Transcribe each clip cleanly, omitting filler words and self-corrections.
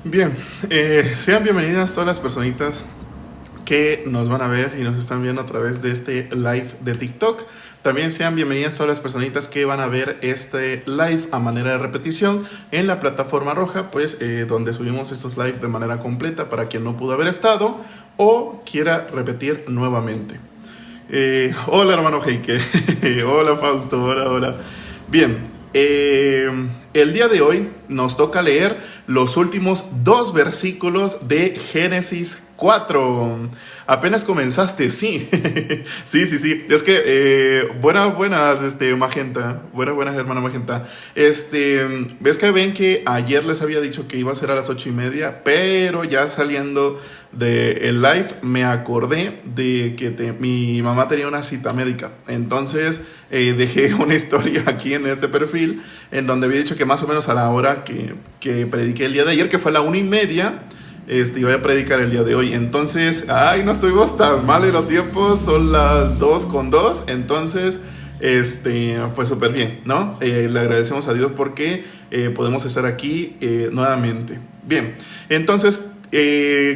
Bien, sean bienvenidas todas las personitas que nos van a ver y nos están viendo a través de este live de TikTok. También sean bienvenidas todas las personitas que van a ver este live a manera de repetición en la plataforma roja, pues donde subimos estos live de manera completa para quien no pudo haber estado o quiera repetir nuevamente. Hola hermano Heike, hola Fausto, hola. Bien, el día de hoy nos toca leer los últimos dos versículos de Génesis 4. Apenas comenzaste, sí. sí. Es que, buenas, Magenta. Buenas, hermana Magenta. Ves que ven que ayer les había dicho que iba a ser a las 8:30, pero ya saliendo del live me acordé de que mi mamá tenía una cita médica. Entonces dejé una historia aquí en este perfil en donde había dicho que más o menos a la hora que prediqué el día de ayer, que fue a la 1:30, iba a predicar el día de hoy. Entonces, no estuvimos tan mal en los tiempos, son las 2:02, entonces, pues súper bien, ¿no? Le agradecemos a Dios porque podemos estar aquí nuevamente. Bien, entonces,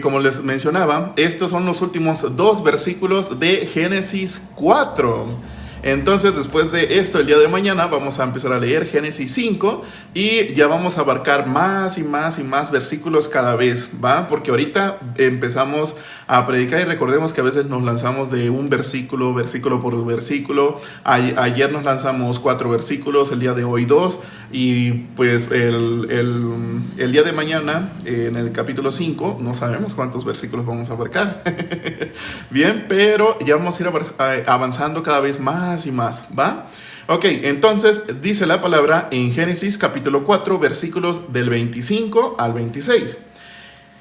como les mencionaba, estos son los últimos dos versículos de Génesis 4. Entonces, después de esto, el día de mañana vamos a empezar a leer Génesis 5 y ya vamos a abarcar más y más versículos cada vez, ¿va? Porque ahorita empezamos a predicar y recordemos que a veces nos lanzamos de un versículo por versículo. Ayer nos lanzamos 4 versículos, el día de hoy 2 y pues el día de mañana, en el capítulo 5, no sabemos cuántos versículos vamos a abarcar. Bien, pero ya vamos a ir avanzando cada vez más y más, ¿va? Ok, entonces dice la palabra en Génesis capítulo 4, versículos del 25 al 26.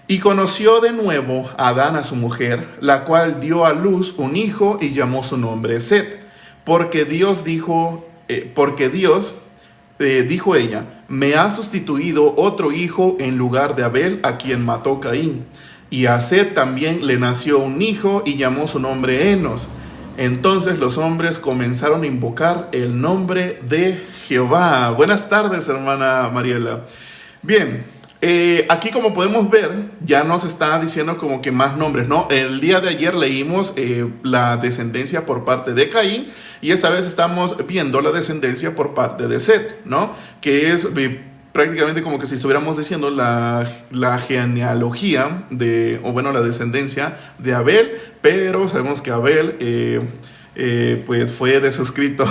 Y conoció de nuevo Adán a su mujer, la cual dio a luz un hijo y llamó su nombre Set, porque Dios dijo ella, me ha sustituido otro hijo en lugar de Abel, a quien mató Caín. Y a Set también le nació un hijo y llamó su nombre Enos. Entonces los hombres comenzaron a invocar el nombre de Jehová. Buenas tardes, hermana Mariela. Bien, aquí como podemos ver, ya nos está diciendo como que más nombres, ¿no? El día de ayer leímos la descendencia por parte de Caín y esta vez estamos viendo la descendencia por parte de Set, ¿no? Que es prácticamente como que si estuviéramos diciendo la genealogía la descendencia de Abel, pero sabemos que Abel pues fue desuscrito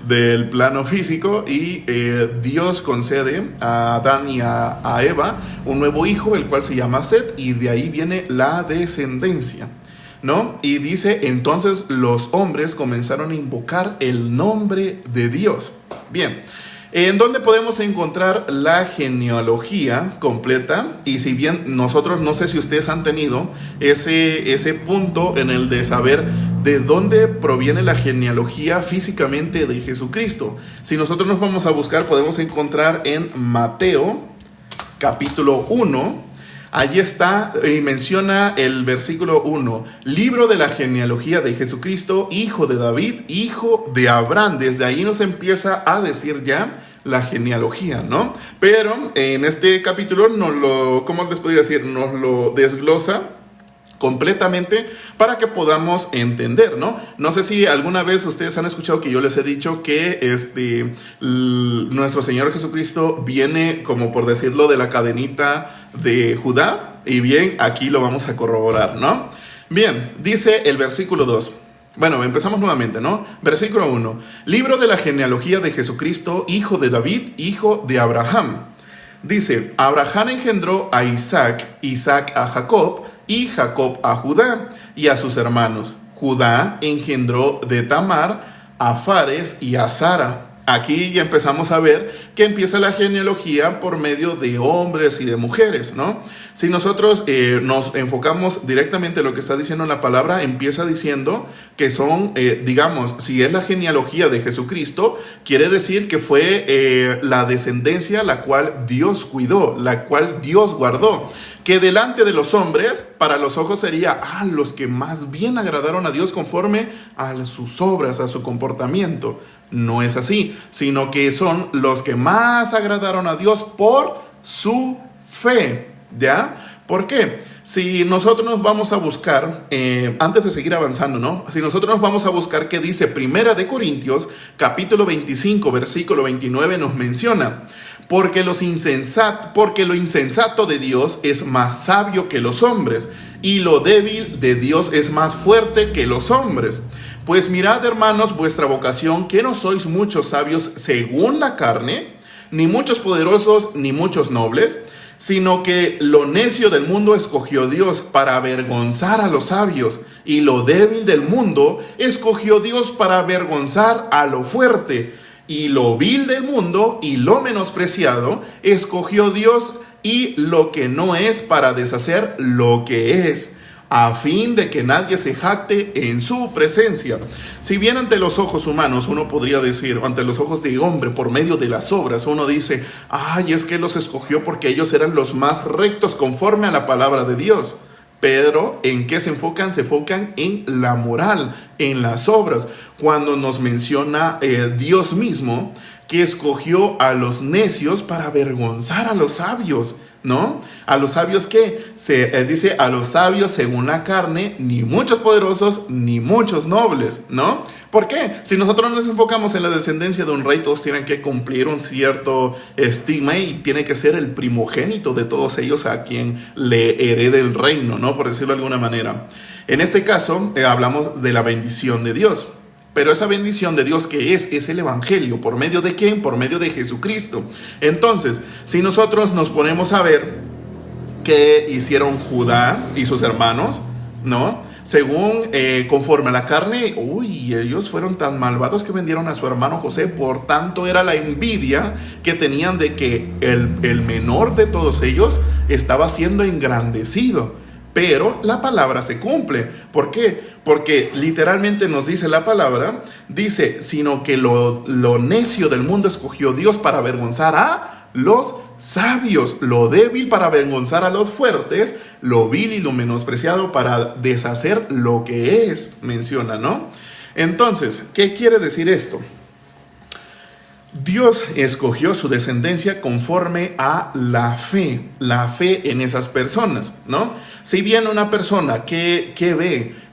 del plano físico y Dios concede a Adán y a Eva un nuevo hijo, el cual se llama Set, y de ahí viene la descendencia, ¿no? Y dice, entonces los hombres comenzaron a invocar el nombre de Dios. Bien, ¿en dónde podemos encontrar la genealogía completa? Y si bien nosotros, no sé si ustedes han tenido ese punto en el de saber de dónde proviene la genealogía físicamente de Jesucristo. Si nosotros nos vamos a buscar, podemos encontrar en Mateo capítulo 1. Allí está y menciona el versículo 1, libro de la genealogía de Jesucristo, hijo de David, hijo de Abraham. Desde ahí nos empieza a decir ya la genealogía, ¿no? Pero en este capítulo ¿cómo les podría decir? Nos lo desglosa completamente para que podamos entender, ¿no? No sé si alguna vez ustedes han escuchado que yo les he dicho que nuestro Señor Jesucristo viene, como por decirlo, de la cadenita de Judá, y bien, aquí lo vamos a corroborar, ¿no? Bien, dice el versículo 2. Bueno, empezamos nuevamente, ¿no? Versículo 1. Libro de la genealogía de Jesucristo, hijo de David, hijo de Abraham. Dice, Abraham engendró a Isaac, Isaac a Jacob, y Jacob a Judá y a sus hermanos. Judá engendró de Tamar a Fares y a Zara. Aquí ya empezamos a ver que empieza la genealogía por medio de hombres y de mujeres, ¿no? Si nosotros nos enfocamos directamente en lo que está diciendo la palabra, empieza diciendo que son, digamos, si es la genealogía de Jesucristo, quiere decir que fue la descendencia la cual Dios cuidó, la cual Dios guardó. Que delante de los hombres, para los ojos sería los que más bien agradaron a Dios conforme a sus obras, a su comportamiento. No es así, sino que son los que más agradaron a Dios por su fe. ¿Ya? ¿Por qué? Si nosotros nos vamos a buscar, antes de seguir avanzando, ¿no? Si nosotros nos vamos a buscar qué dice Primera de Corintios, capítulo 25, versículo 29, nos menciona: porque lo insensato de Dios es más sabio que los hombres, y lo débil de Dios es más fuerte que los hombres. Pues mirad, hermanos, vuestra vocación, que no sois muchos sabios según la carne, ni muchos poderosos, ni muchos nobles, sino que lo necio del mundo escogió Dios para avergonzar a los sabios, y lo débil del mundo escogió Dios para avergonzar a lo fuerte, y lo vil del mundo y lo menospreciado escogió Dios, y lo que no es, para deshacer lo que es, a fin de que nadie se jacte en su presencia. Si bien ante los ojos humanos uno podría decir, ante los ojos de hombre, por medio de las obras, uno dice: ay, es que los escogió porque ellos eran los más rectos conforme a la palabra de Dios. Pero ¿en qué se enfocan? Se enfocan en la moral, en las obras. Cuando nos menciona Dios mismo que escogió a los necios para avergonzar a los sabios, ¿no? A los sabios que dice: a los sabios según la carne, ni muchos poderosos, ni muchos nobles, ¿no? ¿Por qué? Si nosotros nos enfocamos en la descendencia de un rey, todos tienen que cumplir un cierto estigma y tiene que ser el primogénito de todos ellos a quien le herede el reino, ¿no? Por decirlo de alguna manera. En este caso, hablamos de la bendición de Dios. Pero esa bendición de Dios, ¿qué es? Es el evangelio. ¿Por medio de quién? Por medio de Jesucristo. Entonces, si nosotros nos ponemos a ver qué hicieron Judá y sus hermanos, ¿no? Según, conforme a la carne, ellos fueron tan malvados que vendieron a su hermano José. Por tanto, era la envidia que tenían de que el menor de todos ellos estaba siendo engrandecido. Pero la palabra se cumple. ¿Por qué? Porque literalmente nos dice la palabra, dice: sino que lo necio del mundo escogió Dios para avergonzar a los sabios, lo débil para avergonzar a los fuertes, lo vil y lo menospreciado para deshacer lo que es, menciona, ¿no? Entonces, ¿qué quiere decir esto? Dios escogió su descendencia conforme a la fe en esas personas, ¿no? Si bien una persona que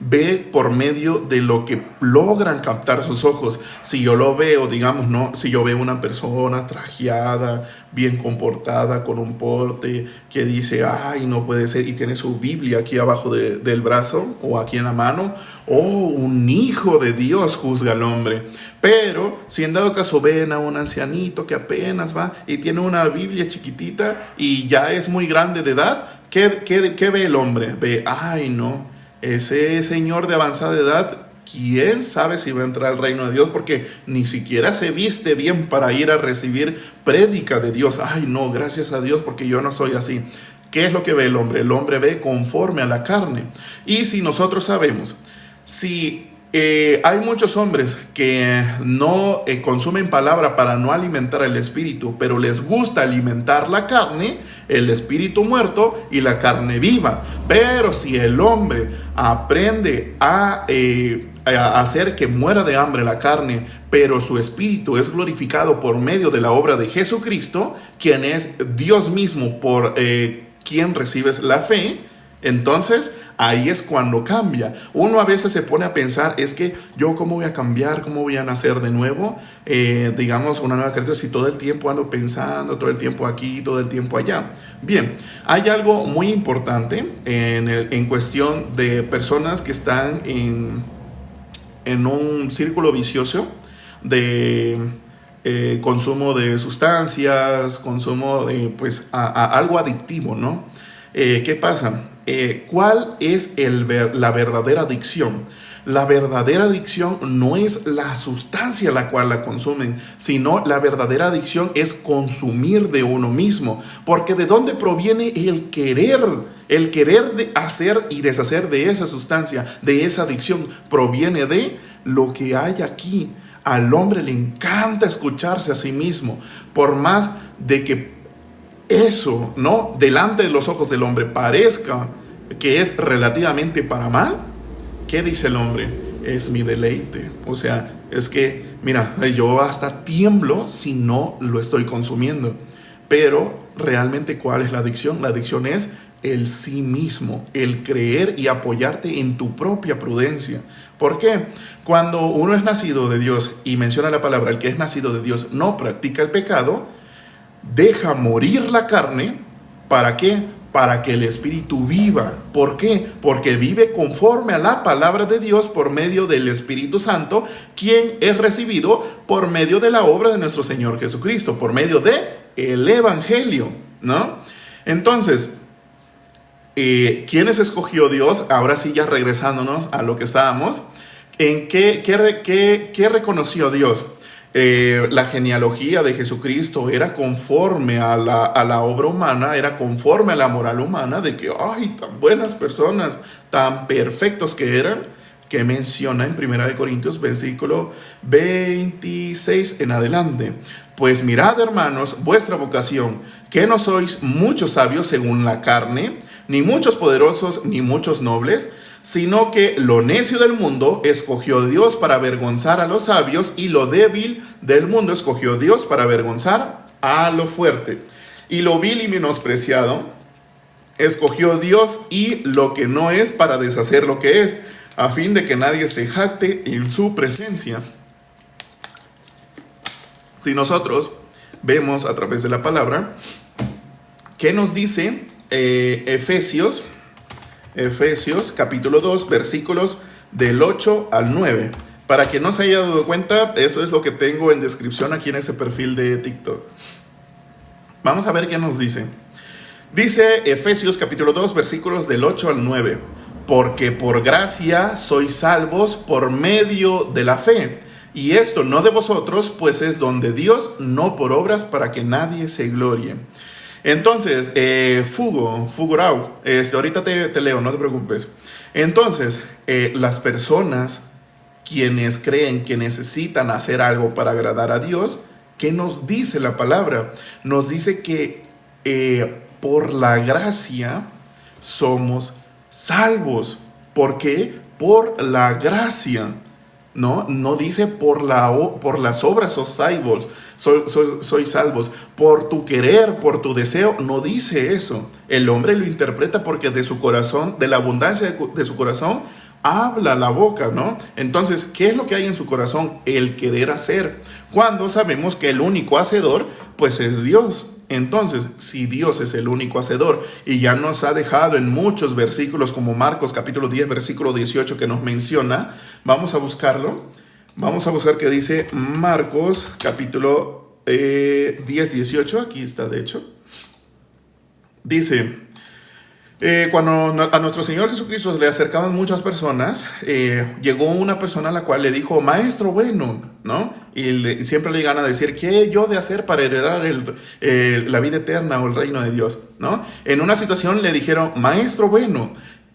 ve por medio de lo que logran captar sus ojos. Si yo lo veo, digamos, ¿no? Si yo veo una persona trajeada, bien comportada, con un porte, que dice: ay, no puede ser, y tiene su Biblia aquí abajo del brazo o aquí en la mano, un hijo de Dios juzga al hombre. Pero si en dado caso ven a un ancianito que apenas va y tiene una Biblia chiquitita y ya es muy grande de edad, ¿qué ve el hombre? Ve: ay, no, ese señor de avanzada edad, ¿quién sabe si va a entrar al reino de Dios? Porque ni siquiera se viste bien para ir a recibir prédica de Dios. Ay, no, gracias a Dios, porque yo no soy así. ¿Qué es lo que ve el hombre? El hombre ve conforme a la carne. Y si nosotros sabemos, si hay muchos hombres que no consumen palabra para no alimentar el espíritu, pero les gusta alimentar la carne, el espíritu muerto y la carne viva. Pero si el hombre aprende a hacer que muera de hambre la carne, pero su espíritu es glorificado por medio de la obra de Jesucristo, quien es Dios mismo, por quien recibes la fe, entonces ahí es cuando cambia. Uno a veces se pone a pensar: es que yo cómo voy a cambiar, cómo voy a nacer de nuevo, digamos una nueva criatura, si todo el tiempo ando pensando, todo el tiempo aquí, todo el tiempo allá. Bien, hay algo muy importante en cuestión de personas que están en un círculo vicioso de consumo de sustancias, consumo de algo adictivo, ¿no? ¿Qué pasa? ¿Cuál es la verdadera adicción? La verdadera adicción no es la sustancia la cual la consumen, sino la verdadera adicción es consumir de uno mismo. Porque ¿de dónde proviene el querer? El querer de hacer y deshacer de esa sustancia, de esa adicción, proviene de lo que hay aquí. Al hombre le encanta escucharse a sí mismo, por más de que eso, ¿no?, delante de los ojos del hombre parezca que es relativamente para mal. ¿Qué dice el hombre? Es mi deleite. O sea, es que, mira, yo hasta tiemblo si no lo estoy consumiendo. Pero realmente ¿cuál es la adicción? La adicción es el sí mismo, el creer y apoyarte en tu propia prudencia. ¿Por qué? Cuando uno es nacido de Dios, y menciona la palabra, el que es nacido de Dios no practica el pecado, deja morir la carne. ¿Para qué? Para que el Espíritu viva. ¿Por qué? Porque vive conforme a la palabra de Dios por medio del Espíritu Santo, quien es recibido por medio de la obra de nuestro Señor Jesucristo, por medio de el Evangelio, ¿no? Entonces, ¿quiénes escogió Dios? Ahora sí, ya regresándonos a lo que estábamos, ¿en qué reconoció Dios? La genealogía de Jesucristo era conforme a la obra humana, era conforme a la moral humana, de que, ay, tan buenas personas, tan perfectos que eran, que menciona en 1 Corintios, versículo 26 en adelante. Pues mirad, hermanos, vuestra vocación, que no sois muchos sabios según la carne, ni muchos poderosos, ni muchos nobles, sino que lo necio del mundo escogió Dios para avergonzar a los sabios, y lo débil del mundo escogió Dios para avergonzar a lo fuerte. Y lo vil y menospreciado escogió Dios, y lo que no es, para deshacer lo que es, a fin de que nadie se jacte en su presencia. Si nosotros vemos a través de la palabra, ¿qué nos dice Efesios capítulo 2, versículos del 8 al 9? Para quien no se haya dado cuenta, eso es lo que tengo en descripción aquí en ese perfil de TikTok. Vamos a ver qué nos dice. Dice Efesios capítulo 2, versículos del 8 al 9. Porque por gracia sois salvos por medio de la fe. Y esto no de vosotros, pues es don de Dios, no por obras, para que nadie se glorie. Entonces, Fugurau, ahorita te leo, no te preocupes. Entonces, las personas quienes creen que necesitan hacer algo para agradar a Dios, ¿qué nos dice la palabra? Nos dice que por la gracia somos salvos. ¿Por qué? Por la gracia. No dice por las obras sois salvos, por tu querer, por tu deseo, no dice eso. El hombre lo interpreta porque de su corazón, de la abundancia de su corazón, habla la boca, ¿no? Entonces, ¿qué es lo que hay en su corazón? El querer hacer. Cuando sabemos que el único hacedor, pues es Dios. Entonces, si Dios es el único hacedor y ya nos ha dejado en muchos versículos como Marcos capítulo 10 versículo 18 que nos menciona, vamos a buscarlo. Vamos a buscar qué dice Marcos capítulo 10, 18. Aquí está, de hecho. Dice, cuando a nuestro Señor Jesucristo le acercaban muchas personas, llegó una persona a la cual le dijo, maestro bueno, ¿no? Y siempre le llegan a decir, ¿qué he yo de hacer para heredar la vida eterna o el reino de Dios? ¿No? En una situación le dijeron, maestro bueno.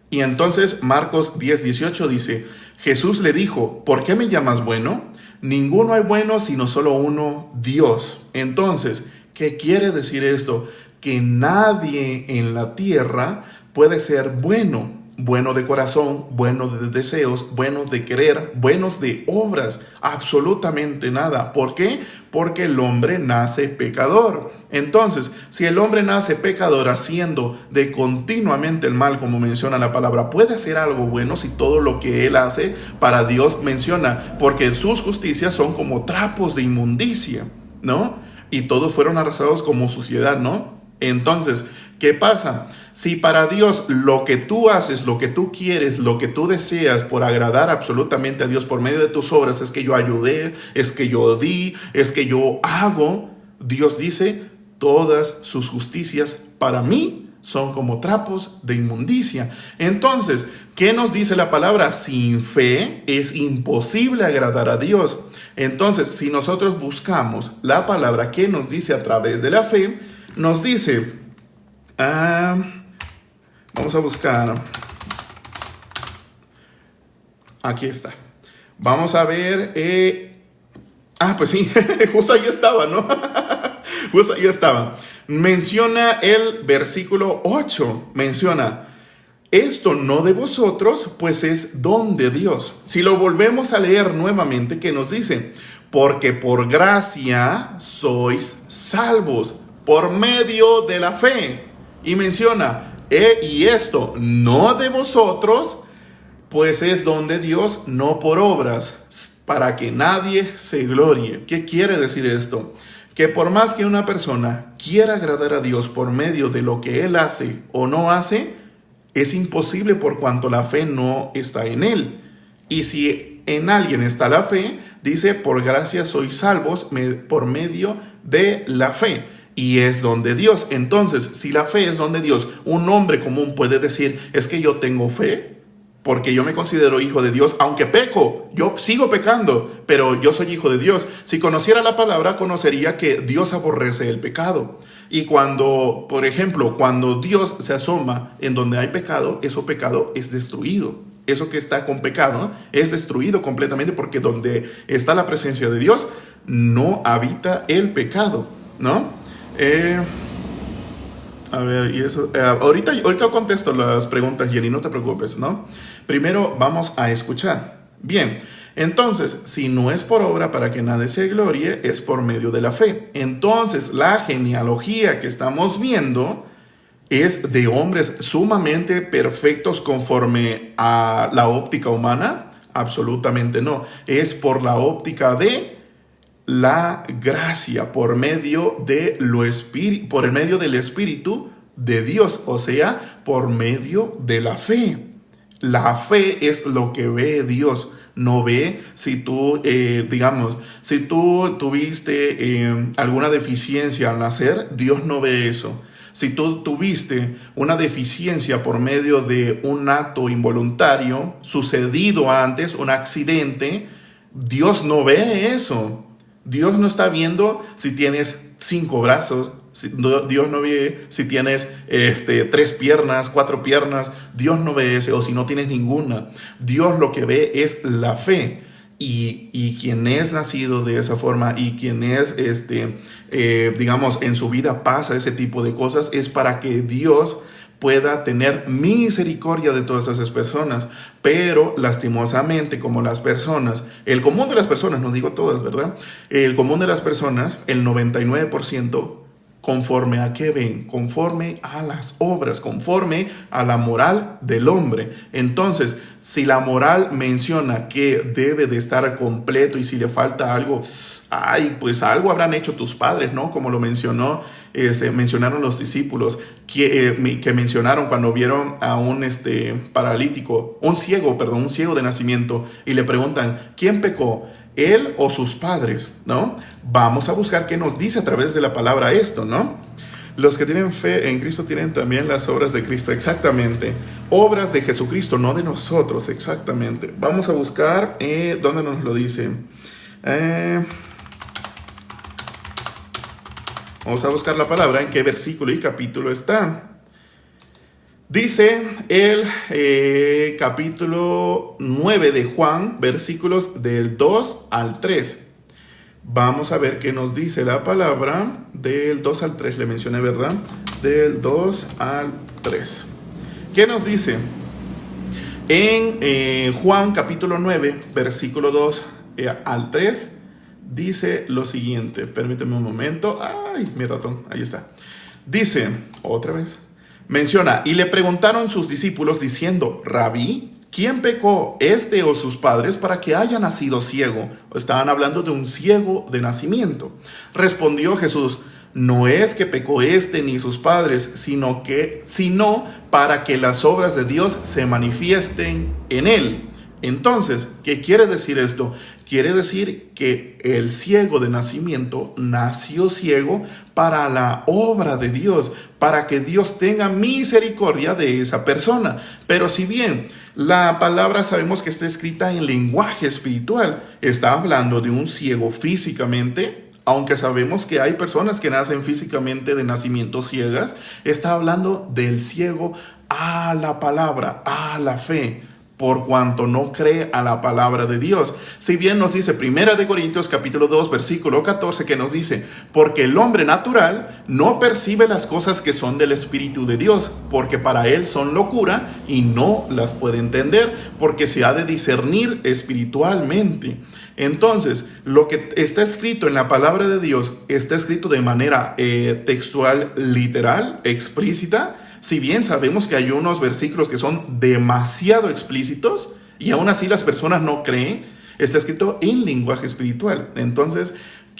Y entonces Marcos 10, 18 dice, Jesús le dijo, ¿por qué me llamas bueno? Ninguno hay bueno sino solo uno, Dios. Entonces, ¿qué quiere decir esto? Que nadie en la tierra puede ser bueno de corazón, bueno de deseos, bueno de querer, buenos de obras, absolutamente nada. ¿Por qué? Porque el hombre nace pecador. Entonces, si el hombre nace pecador haciendo de continuamente el mal, como menciona la palabra, ¿puede hacer algo bueno si todo lo que él hace para Dios menciona? Porque sus justicias son como trapos de inmundicia, ¿no? Y todos fueron arrasados como suciedad, ¿no? Entonces, ¿qué pasa? Si para Dios lo que tú haces, lo que tú quieres, lo que tú deseas por agradar absolutamente a Dios por medio de tus obras es que yo ayudé, es que yo di, es que yo hago, Dios dice, todas sus justicias para mí son como trapos de inmundicia. Entonces, ¿qué nos dice la palabra? Sin fe es imposible agradar a Dios. Entonces, si nosotros buscamos la palabra que nos dice a través de la fe, nos dice, vamos a buscar, aquí está, vamos a ver, pues sí, justo ahí estaba, ¿no? Justo ahí estaba. Menciona el versículo 8, menciona, esto no de vosotros, pues es don de Dios. Si lo volvemos a leer nuevamente, ¿qué nos dice? Porque por gracia sois salvos por medio de la fe. Y menciona, y esto no de vosotros, pues es don de Dios, no por obras, para que nadie se glorie. ¿Qué quiere decir esto? Que por más que una persona quiera agradar a Dios por medio de lo que él hace o no hace, es imposible por cuanto la fe no está en él. Y si en alguien está la fe, dice, por gracia sois salvos por medio de la fe. Y es don de Dios. Entonces, si la fe es don de Dios, un hombre común puede decir, es que yo tengo fe porque yo me considero hijo de Dios, aunque peco, yo sigo pecando, pero yo soy hijo de Dios. Si conociera la palabra, conocería que Dios aborrece el pecado. Y cuando, por ejemplo, cuando Dios se asoma en donde hay pecado, ese pecado es destruido. Eso que está con pecado es destruido completamente, porque donde está la presencia de Dios no habita el pecado, ¿no? A ver, y eso, ahorita contesto las preguntas, Jenny, no te preocupes, ¿no? Primero vamos a escuchar. Bien, entonces, si no es por obra para que nadie se glorie, es por medio de la fe. Entonces, la genealogía que estamos viendo es de hombres sumamente perfectos conforme a la óptica humana. Absolutamente no. Es por la óptica de la gracia, por medio de por el medio del Espíritu de Dios, o sea, por medio de la fe. La fe es lo que ve Dios. No ve si tú, si tú tuviste alguna deficiencia al nacer, Dios no ve eso. Si tú tuviste una deficiencia por medio de un acto involuntario sucedido antes, un accidente, Dios no ve eso. Dios no está viendo si tienes 5 brazos. Dios no ve si tienes 3 piernas, 4 piernas. Dios no ve eso, o si no tienes ninguna. Dios lo que ve es la fe. Y quien es nacido de esa forma y quien es, en su vida pasa ese tipo de cosas, es para que Dios pueda tener misericordia de todas esas personas. Pero lastimosamente, como las personas, el común de las personas, no digo todas, ¿verdad? El común de las personas, el 99%, ¿conforme a qué ven? Conforme a las obras, conforme a la moral del hombre. Entonces, si la moral menciona que debe de estar completo y si le falta algo, pues algo habrán hecho tus padres, ¿no? Como lo mencionaron los discípulos que mencionaron cuando vieron a un paralítico, un ciego de nacimiento, y le preguntan, ¿quién pecó? ¿Él o sus padres? ¿No? Vamos a buscar qué nos dice a través de la palabra esto, ¿no? Los que tienen fe en Cristo tienen también las obras de Cristo, exactamente. Obras de Jesucristo, no de nosotros, exactamente. Vamos a buscar, ¿dónde nos lo dice? Vamos a buscar la palabra, en qué versículo y capítulo está. Dice el capítulo 9 de Juan, versículos del 2 al 3. Vamos a ver qué nos dice la palabra del 2 al 3. Le mencioné, ¿verdad? Del 2 al 3. ¿Qué nos dice? En Juan capítulo 9, versículo 2 al 3, dice lo siguiente. Permíteme un momento. ¡Ay, mi ratón! Ahí está. Dice, otra vez. Menciona, y le preguntaron sus discípulos diciendo, Rabí, ¿quién pecó, este o sus padres, para que haya nacido ciego? Estaban hablando de un ciego de nacimiento. Respondió Jesús, no es que pecó este ni sus padres, sino para que las obras de Dios se manifiesten en él. Entonces, ¿qué quiere decir esto? Quiere decir que el ciego de nacimiento nació ciego para la obra de Dios, para que Dios tenga misericordia de esa persona. Pero si bien la palabra sabemos que está escrita en lenguaje espiritual, está hablando de un ciego físicamente, aunque sabemos que hay personas que nacen físicamente de nacimiento ciegas, está hablando del ciego a la palabra, a la fe. por cuanto no cree a la palabra de Dios. Si bien nos dice 1 Corintios capítulo 2 versículo 14, que nos dice: porque el hombre natural no percibe las cosas que son del Espíritu de Dios, porque para él son locura y no las puede entender, porque se ha de discernir espiritualmente. Entonces, lo que está escrito en la palabra de Dios está escrito de manera textual, literal, explícita. Si bien sabemos que hay unos versículos que son demasiado explícitos y aún así las personas no creen, está escrito en lenguaje espiritual. Entonces,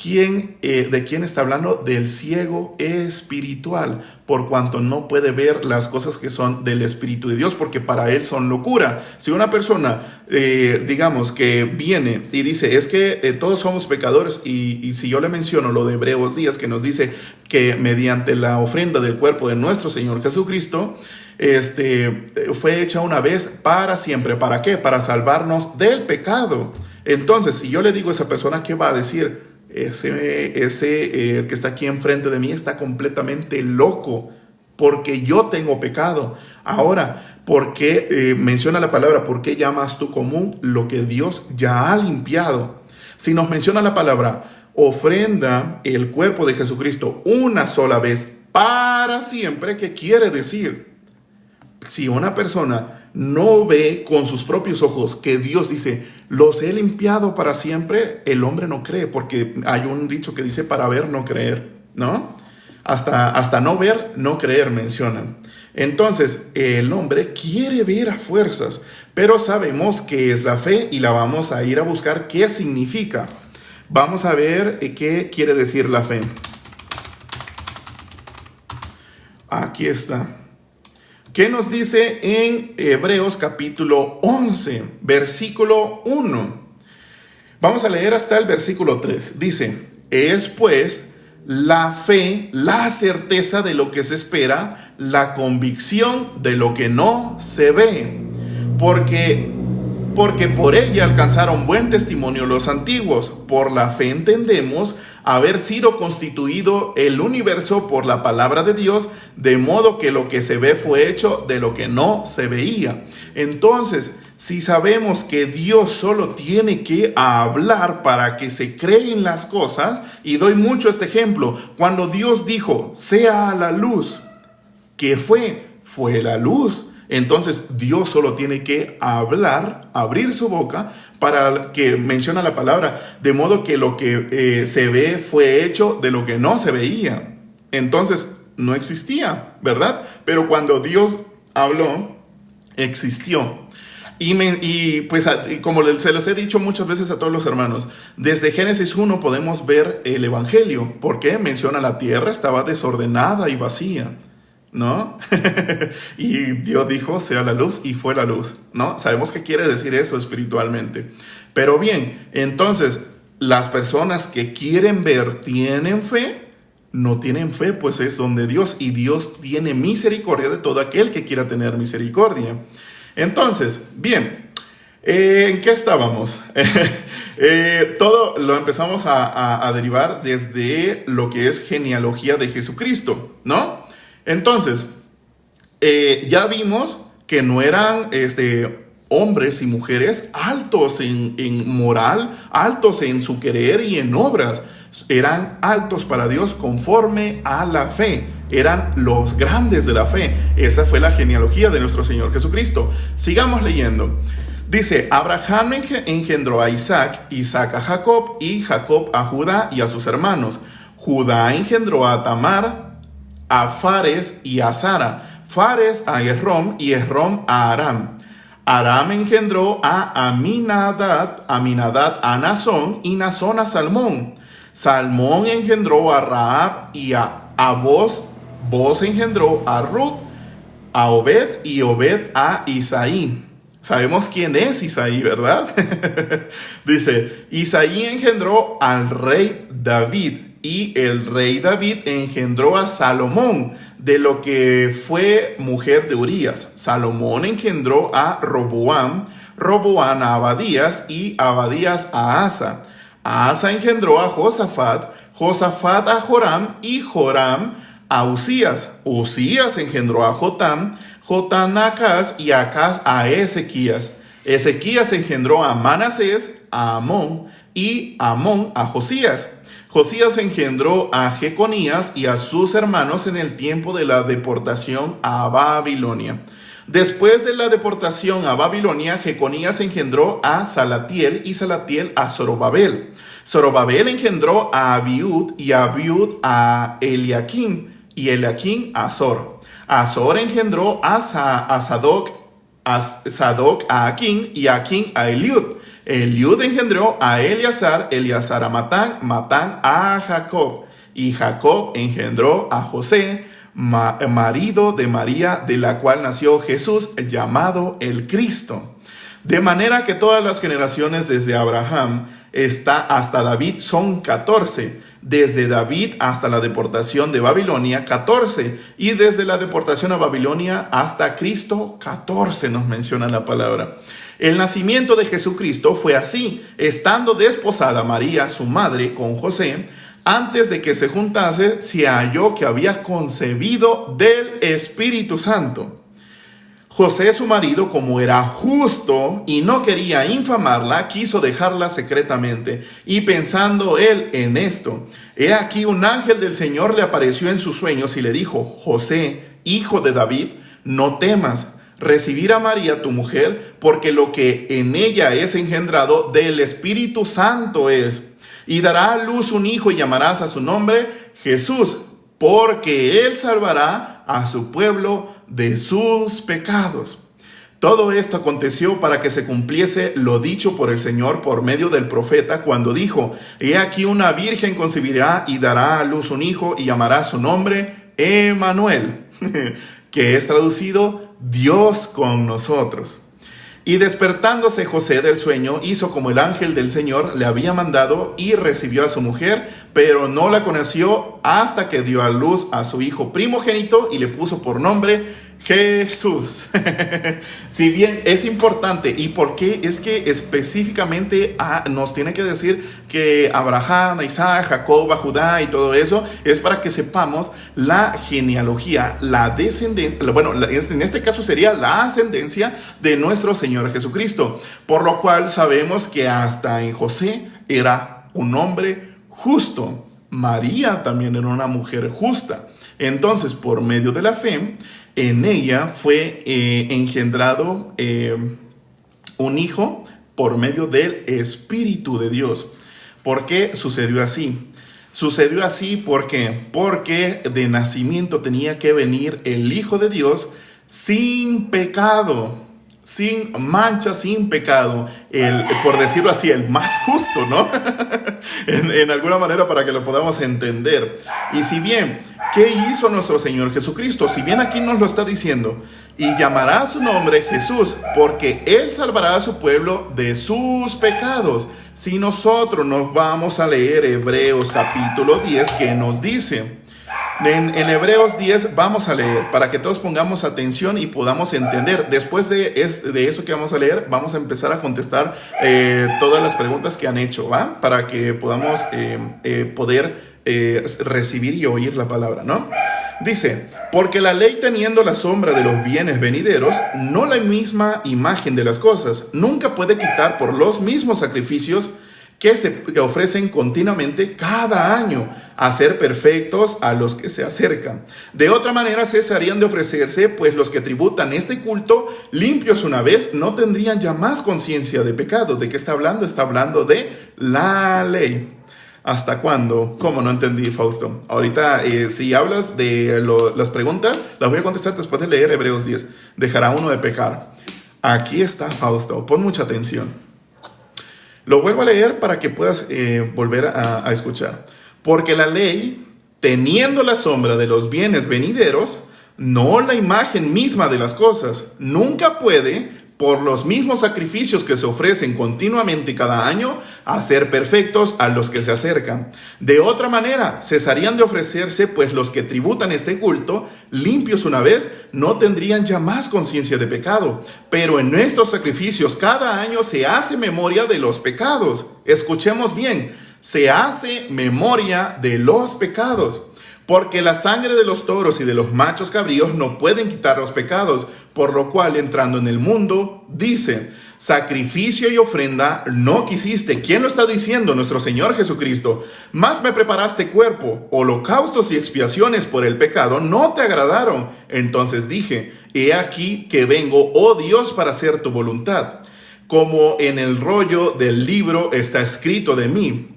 ¿de quién está hablando? Del ciego espiritual, por cuanto no puede ver las cosas que son del Espíritu de Dios, porque para él son locura. Si una persona, digamos, que viene y dice: es que todos somos pecadores, y si yo le menciono lo de Hebreos 10, que nos dice que mediante la ofrenda del cuerpo de nuestro Señor Jesucristo, fue hecha una vez para siempre. ¿Para qué? Para salvarnos del pecado. Entonces, si yo le digo a esa persona, ¿qué va a decir? Ese que está aquí enfrente de mí está completamente loco, porque yo tengo pecado. Ahora, ¿por qué menciona la palabra? ¿Por qué llamas tú común lo que Dios ya ha limpiado? Si nos menciona la palabra ofrenda el cuerpo de Jesucristo una sola vez para siempre, ¿qué quiere decir? Si una persona no ve con sus propios ojos que Dios dice: los he limpiado para siempre, el hombre no cree, porque hay un dicho que dice: para ver, no creer, ¿no? Hasta no ver, no creer, mencionan. Entonces, el hombre quiere ver a fuerzas, pero sabemos qué es la fe y la vamos a ir a buscar qué significa. Vamos a ver qué quiere decir la fe. Aquí está. ¿Qué nos dice en Hebreos capítulo 11, versículo 1? Vamos a leer hasta el versículo 3. Dice: es pues la fe, la certeza de lo que se espera, la convicción de lo que no se ve. Porque por ella alcanzaron buen testimonio los antiguos. Por la fe entendemos haber sido constituido el universo por la palabra de Dios, de modo que lo que se ve fue hecho de lo que no se veía. Entonces, si sabemos que Dios solo tiene que hablar para que se creen las cosas, y doy mucho este ejemplo: cuando Dios dijo: sea la luz, ¿qué fue? Fue la luz. Entonces Dios solo tiene que hablar, abrir su boca para que menciona la palabra, de modo que lo que se ve fue hecho de lo que no se veía. Entonces no existía, ¿verdad? Pero cuando Dios habló, existió. Y pues como se los he dicho muchas veces a todos los hermanos, desde Génesis 1 podemos ver el Evangelio. ¿Por qué? Menciona la tierra estaba desordenada y vacía, ¿no? Y Dios dijo: sea la luz, y fue la luz, ¿no? Sabemos qué quiere decir eso espiritualmente. Pero bien, entonces, las personas que quieren ver tienen fe. No tienen fe, pues es donde Dios, y Dios tiene misericordia de todo aquel que quiera tener misericordia. Entonces, bien, ¿en qué estábamos? Todo lo empezamos a derivar desde lo que es genealogía de Jesucristo, ¿no? Entonces, ya vimos que no eran hombres y mujeres altos en moral, altos en su querer y en obras. Eran altos para Dios conforme a la fe. Eran los grandes de la fe. Esa fue la genealogía de nuestro Señor Jesucristo. Sigamos leyendo. Dice: Abraham engendró a Isaac, Isaac a Jacob, y Jacob a Judá y a sus hermanos. Judá engendró a Tamar, a Fares y a Sara. Fares a Esrom, y Esrom a Aram. Aram engendró a Aminadab, Aminadab a Nazón, y Nazón a Salmón. Salmón engendró a Rahab y a Boz. Boz engendró a Ruth, a Obed, y Obed a Isaí. Sabemos quién es Isaí, ¿verdad? Dice: Isaí engendró al rey David, y el rey David engendró a Salomón, de lo que fue mujer de Urías. Salomón engendró a Roboam, Roboam a Abadías, y Abadías a Asa. Asa engendró a Josafat, Josafat a Joram, y Joram a Usías. Usías engendró a Jotam, Jotam a Acaz, y Acaz a Ezequías. Ezequías engendró a Manasés, a Amón, y Amón a Josías. Josías engendró a Jeconías y a sus hermanos en el tiempo de la deportación a Babilonia. Después de la deportación a Babilonia, Jeconías engendró a Salatiel y Salatiel a Zorobabel. Zorobabel engendró a Abiud y Abiud a Eliaquim y Eliaquim a Azor. Azor engendró a Sadoc a Aquín y Aquín a Eliud. Eliud engendró a Eleazar, Eleazar a Matán, Matán a Jacob. Y Jacob engendró a José, marido de María, de la cual nació Jesús, llamado el Cristo. De manera que todas las generaciones desde Abraham hasta David son 14. Desde David hasta la deportación de Babilonia, 14. Y desde la deportación a Babilonia hasta Cristo, 14 nos menciona la palabra. El nacimiento de Jesucristo fue así: estando desposada María, su madre, con José, antes de que se juntase, se halló que había concebido del Espíritu Santo. José, su marido, como era justo y no quería infamarla, quiso dejarla secretamente. Y pensando él en esto, he aquí un ángel del Señor le apareció en sus sueños y le dijo: José, hijo de David, no temas recibir a María tu mujer, porque lo que en ella es engendrado del Espíritu Santo es. Y dará a luz un hijo y llamarás a su nombre Jesús, porque él salvará a su pueblo de sus pecados. Todo esto aconteció para que se cumpliese lo dicho por el Señor por medio del profeta, cuando dijo: he aquí una virgen concebirá y dará a luz un hijo y llamará su nombre Emmanuel, que es traducido Dios con nosotros. Y despertándose José del sueño, hizo como el ángel del Señor le había mandado y recibió a su mujer, pero no la conoció hasta que dio a luz a su hijo primogénito y le puso por nombre Jesús. Si bien es importante, ¿y por qué? Es que específicamente nos tiene que decir que Abraham, Isaac, Jacob, Judá y todo eso es para que sepamos la genealogía, la descendencia, bueno, en este caso sería la ascendencia de nuestro Señor Jesucristo, por lo cual sabemos que hasta en José era un hombre justo. María también era una mujer justa. Entonces, por medio de la fe, en ella fue engendrado un hijo por medio del Espíritu de Dios. ¿Por qué sucedió así? Sucedió así porque de nacimiento tenía que venir el Hijo de Dios sin pecado, sin mancha, sin pecado, por decirlo así, el más justo, ¿no? en alguna manera, para que lo podamos entender. Y si bien, ¿qué hizo nuestro Señor Jesucristo? Si bien aquí nos lo está diciendo: y llamará su nombre Jesús, porque Él salvará a su pueblo de sus pecados. Si nosotros nos vamos a leer Hebreos capítulo 10, ¿qué nos dice? En Hebreos 10 vamos a leer, para que todos pongamos atención y podamos entender. Después de eso que vamos a leer, vamos a empezar a contestar todas las preguntas que han hecho, ¿va? Para que podamos poder recibir y oír la palabra, ¿no? Dice: porque la ley, teniendo la sombra de los bienes venideros, no la misma imagen de las cosas, nunca puede quitar por los mismos sacrificios que ofrecen continuamente cada año, a ser perfectos a los que se acercan. De otra manera cesarían de ofrecerse, pues los que tributan este culto, limpios una vez, no tendrían ya más conciencia de pecado. ¿De qué está hablando? Está hablando de la ley. ¿Hasta cuándo? ¿Cómo? No entendí, Fausto. Ahorita, si hablas de las preguntas, las voy a contestar después de leer Hebreos 10. ¿Dejará uno de pecar? Aquí está, Fausto. Pon mucha atención. Lo vuelvo a leer para que puedas volver a escuchar. Porque la ley, teniendo la sombra de los bienes venideros, no la imagen misma de las cosas, nunca puede, por los mismos sacrificios que se ofrecen continuamente cada año, hacer perfectos a los que se acercan. De otra manera, cesarían de ofrecerse, pues los que tributan este culto, limpios una vez, no tendrían ya más conciencia de pecado. Pero en estos sacrificios cada año se hace memoria de los pecados. Escuchemos bien, se hace memoria de los pecados. Porque la sangre de los toros y de los machos cabríos no pueden quitar los pecados, por lo cual, entrando en el mundo, dice: Sacrificio y ofrenda no quisiste. ¿Quién lo está diciendo? Nuestro Señor Jesucristo. Más me preparaste cuerpo. Holocaustos y expiaciones por el pecado no te agradaron. Entonces dije, he aquí que vengo, oh Dios, para hacer tu voluntad. Como en el rollo del libro está escrito de mí,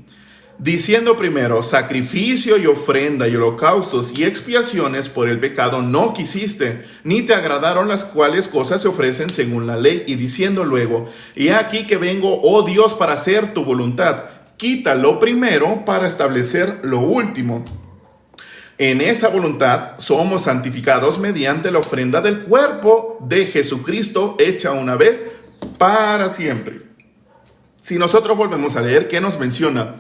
diciendo primero, sacrificio y ofrenda y holocaustos y expiaciones por el pecado no quisiste, ni te agradaron las cuales cosas se ofrecen según la ley, y diciendo luego, he aquí que vengo, oh Dios, para hacer tu voluntad. Quita lo primero para establecer lo último. En esa voluntad somos santificados mediante la ofrenda del cuerpo de Jesucristo hecha una vez para siempre. Si nosotros volvemos a leer, ¿qué nos menciona?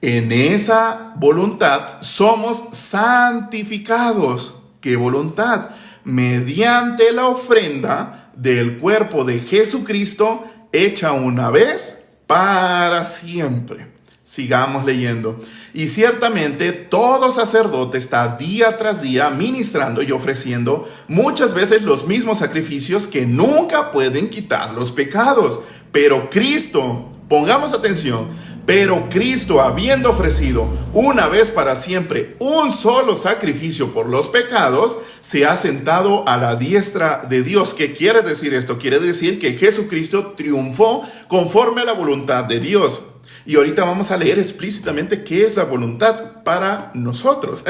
En esa voluntad somos santificados. ¿Qué voluntad? Mediante la ofrenda del cuerpo de Jesucristo hecha una vez para siempre. Sigamos leyendo. Y ciertamente todo sacerdote está día tras día ministrando y ofreciendo muchas veces los mismos sacrificios que nunca pueden quitar los pecados. Pero Cristo, pongamos atención, pero Cristo, habiendo ofrecido una vez para siempre un solo sacrificio por los pecados, se ha sentado a la diestra de Dios. ¿Qué quiere decir esto? Quiere decir que Jesucristo triunfó conforme a la voluntad de Dios. Y ahorita vamos a leer explícitamente qué es la voluntad para nosotros,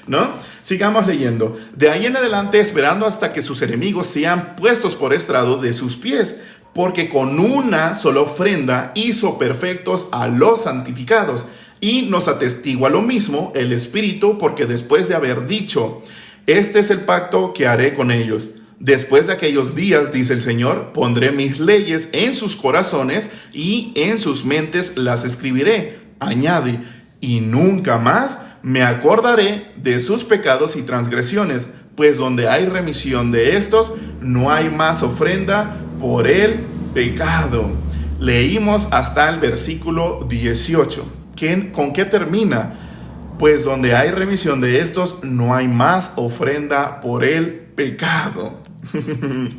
¿no? Sigamos leyendo. De ahí en adelante, esperando hasta que sus enemigos sean puestos por estrado de sus pies, porque con una sola ofrenda hizo perfectos a los santificados. Y nos atestigua lo mismo el Espíritu, porque después de haber dicho, este es el pacto que haré con ellos. Después de aquellos días, dice el Señor, pondré mis leyes en sus corazones y en sus mentes las escribiré. Añade, y nunca más me acordaré de sus pecados y transgresiones, pues donde hay remisión de estos, no hay más ofrenda por el pecado. Leímos hasta el versículo 18. ¿Con qué termina? Pues donde hay remisión de estos, no hay más ofrenda por el pecado.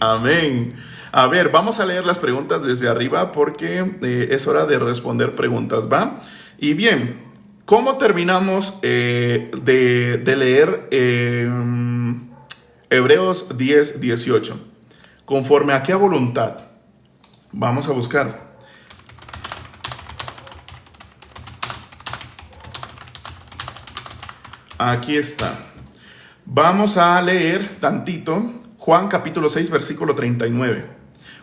Amén. A ver, vamos a leer las preguntas desde arriba porque es hora de responder preguntas, ¿va? Y bien, ¿cómo terminamos de leer Hebreos 10, 18? ¿Conforme a qué voluntad? Vamos a buscar. Aquí está. Vamos a leer tantito Juan capítulo 6, versículo 39.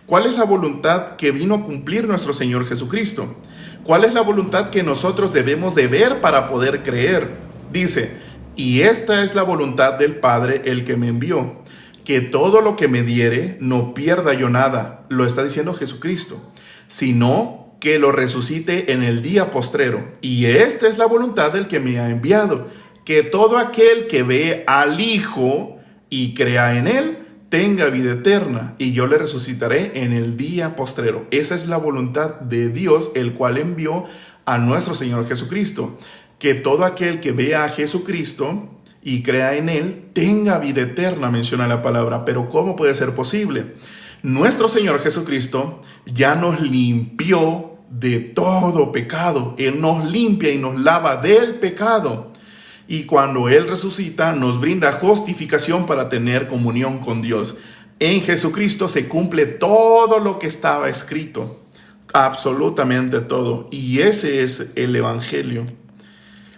¿Cuál es la voluntad que vino a cumplir nuestro Señor Jesucristo? ¿Cuál es la voluntad que nosotros debemos de ver para poder creer? Dice, y esta es la voluntad del Padre, el que me envió, que todo lo que me diere no pierda yo nada, lo está diciendo Jesucristo, sino que lo resucite en el día postrero. Y esta es la voluntad del que me ha enviado, que todo aquel que ve al Hijo y crea en él, tenga vida eterna, y yo le resucitaré en el día postrero. Esa es la voluntad de Dios, el cual envió a nuestro Señor Jesucristo, que todo aquel que vea a Jesucristo y crea en él, tenga vida eterna, menciona la palabra. Pero ¿cómo puede ser posible? Nuestro Señor Jesucristo ya nos limpió de todo pecado. Él nos limpia y nos lava del pecado. Y cuando Él resucita, nos brinda justificación para tener comunión con Dios. En Jesucristo se cumple todo lo que estaba escrito. Absolutamente todo. Y ese es el Evangelio.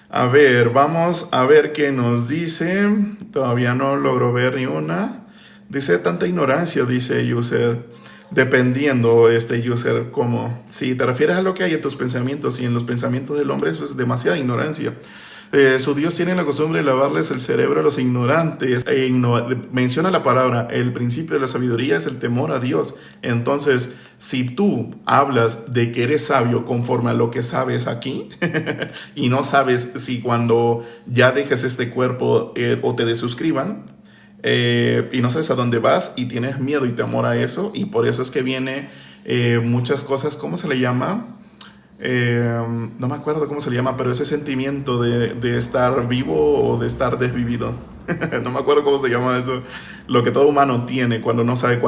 A ver, vamos a ver qué nos dice. Todavía no logro ver ni una. Dice tanta ignorancia, dice user. Dependiendo user, como si te refieres a lo que hay en tus pensamientos y en los pensamientos del hombre, eso es demasiada ignorancia. Su Dios tiene la costumbre de lavarles el cerebro a los ignorantes. Menciona la palabra, el principio de la sabiduría es el temor a Dios. Entonces, si tú hablas de que eres sabio conforme a lo que sabes aquí y no sabes si cuando ya dejes este cuerpo o te desuscriban y no sabes a dónde vas y tienes miedo y temor a eso, y por eso es que viene muchas cosas, ¿cómo se le llama? No me acuerdo cómo se le llama, pero ese sentimiento de estar vivo o de estar desvivido. No me acuerdo cómo se llama eso, lo que todo humano tiene cuando no sabe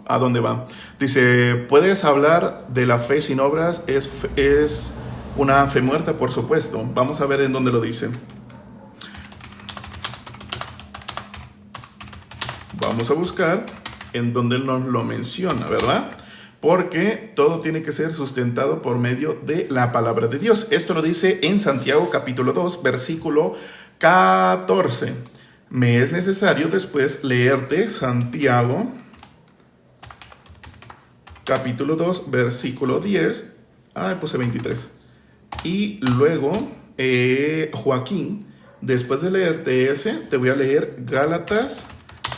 a dónde va. Dice, ¿puedes hablar de la fe sin obras? Es una fe muerta, por supuesto. Vamos a ver en dónde lo dice. Vamos a buscar en donde él nos lo menciona, ¿verdad? Porque todo tiene que ser sustentado por medio de la palabra de Dios. Esto lo dice en Santiago capítulo 2, versículo 14. Me es necesario después leerte Santiago capítulo 2, versículo 10. Puse 23. Y luego, Joaquín, después de leerte ese, te voy a leer Gálatas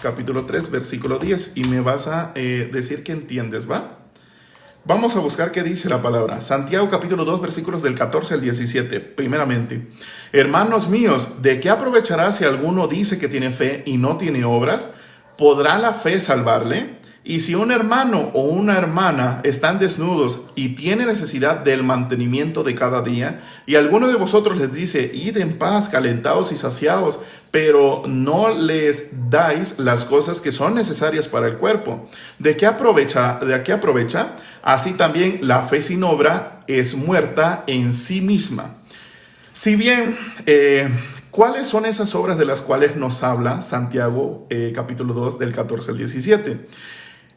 capítulo 3, versículo 10, y me vas a decir que entiendes, ¿va? Vamos a buscar qué dice la palabra. Santiago capítulo 2, versículos del 14 al 17. Primeramente, hermanos míos, ¿de qué aprovechará si alguno dice que tiene fe y no tiene obras? ¿Podrá la fe salvarle? Y si un hermano o una hermana están desnudos y tiene necesidad del mantenimiento de cada día, y alguno de vosotros les dice, id en paz, calentaos y saciaos, pero no les dais las cosas que son necesarias para el cuerpo, ¿de qué aprovecha? Así también la fe sin obra es muerta en sí misma. Si bien, ¿cuáles son esas obras de las cuales nos habla Santiago capítulo 2 del 14 al 17?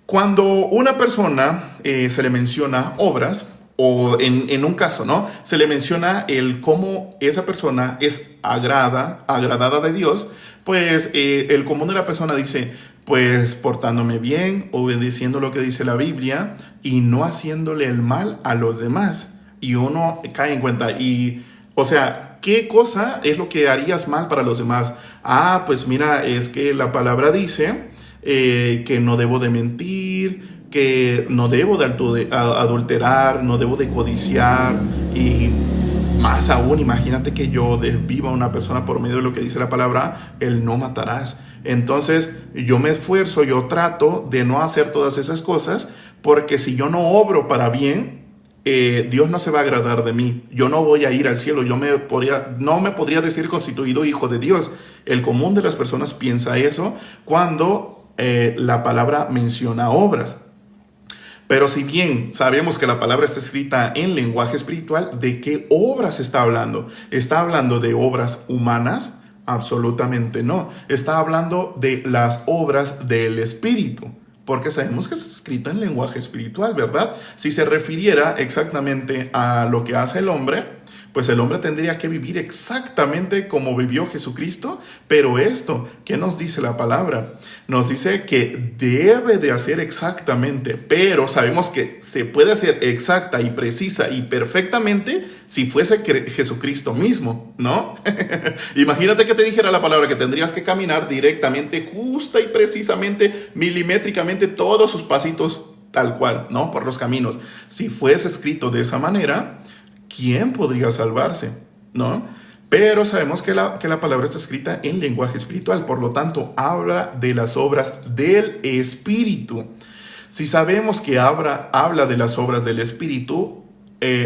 Cuando una persona se le menciona obras, o en un caso, ¿no? Se le menciona el cómo esa persona es agradada de Dios, pues el común de la persona dice, pues portándome bien, obedeciendo lo que dice la Biblia y no haciéndole el mal a los demás. Y uno cae en cuenta y, o sea, ¿qué cosa es lo que harías mal para los demás? Pues mira, es que la palabra dice que no debo de mentir, que no debo de adulterar, no debo de codiciar, y más aún, imagínate que yo desviva a una persona por medio de lo que dice la palabra, el no matarás. Entonces yo me esfuerzo, yo trato de no hacer todas esas cosas, porque si yo no obro para bien, Dios no se va a agradar de mí. Yo no voy a ir al cielo. No me podría decir constituido hijo de Dios. El común de las personas piensa eso cuando la palabra menciona obras. Pero si bien sabemos que la palabra está escrita en lenguaje espiritual, ¿de qué obras está hablando? ¿Está hablando de obras humanas? Absolutamente no. Está hablando de las obras del Espíritu, porque sabemos que es escrito en lenguaje espiritual, ¿verdad? Si se refiriera exactamente a lo que hace el hombre, pues el hombre tendría que vivir exactamente como vivió Jesucristo. Pero esto, ¿qué nos dice la palabra? Nos dice que debe de hacer exactamente, pero sabemos que se puede hacer exacta y precisa y perfectamente si fuese Jesucristo mismo, ¿no? Imagínate que te dijera la palabra que tendrías que caminar directamente, justa y precisamente, milimétricamente, todos sus pasitos tal cual, ¿no? Por los caminos. Si fuese escrito de esa manera, ¿quién podría salvarse? ¿No? Pero sabemos que la palabra está escrita en lenguaje espiritual, por lo tanto, habla de las obras del Espíritu. Si sabemos que habla de las obras del Espíritu,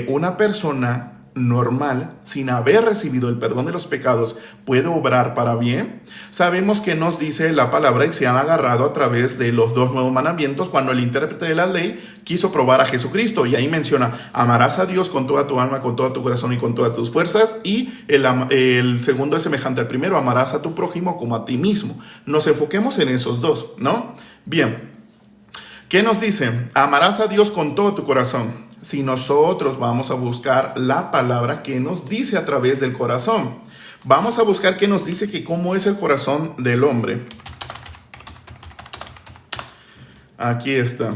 una persona normal, sin haber recibido el perdón de los pecados, puede obrar para bien. Sabemos que nos dice la palabra y se han agarrado a través de los 2 nuevos mandamientos cuando el intérprete de la ley quiso probar a Jesucristo, y ahí menciona, amarás a Dios con toda tu alma, con todo tu corazón y con todas tus fuerzas, y el segundo es semejante al primero, amarás a tu prójimo como a ti mismo. Nos enfoquemos en esos dos, ¿no? Bien, ¿qué nos dice? Amarás a Dios con todo tu corazón. Si nosotros vamos a buscar la palabra que nos dice a través del corazón, vamos a buscar qué nos dice que cómo es el corazón del hombre. Aquí está.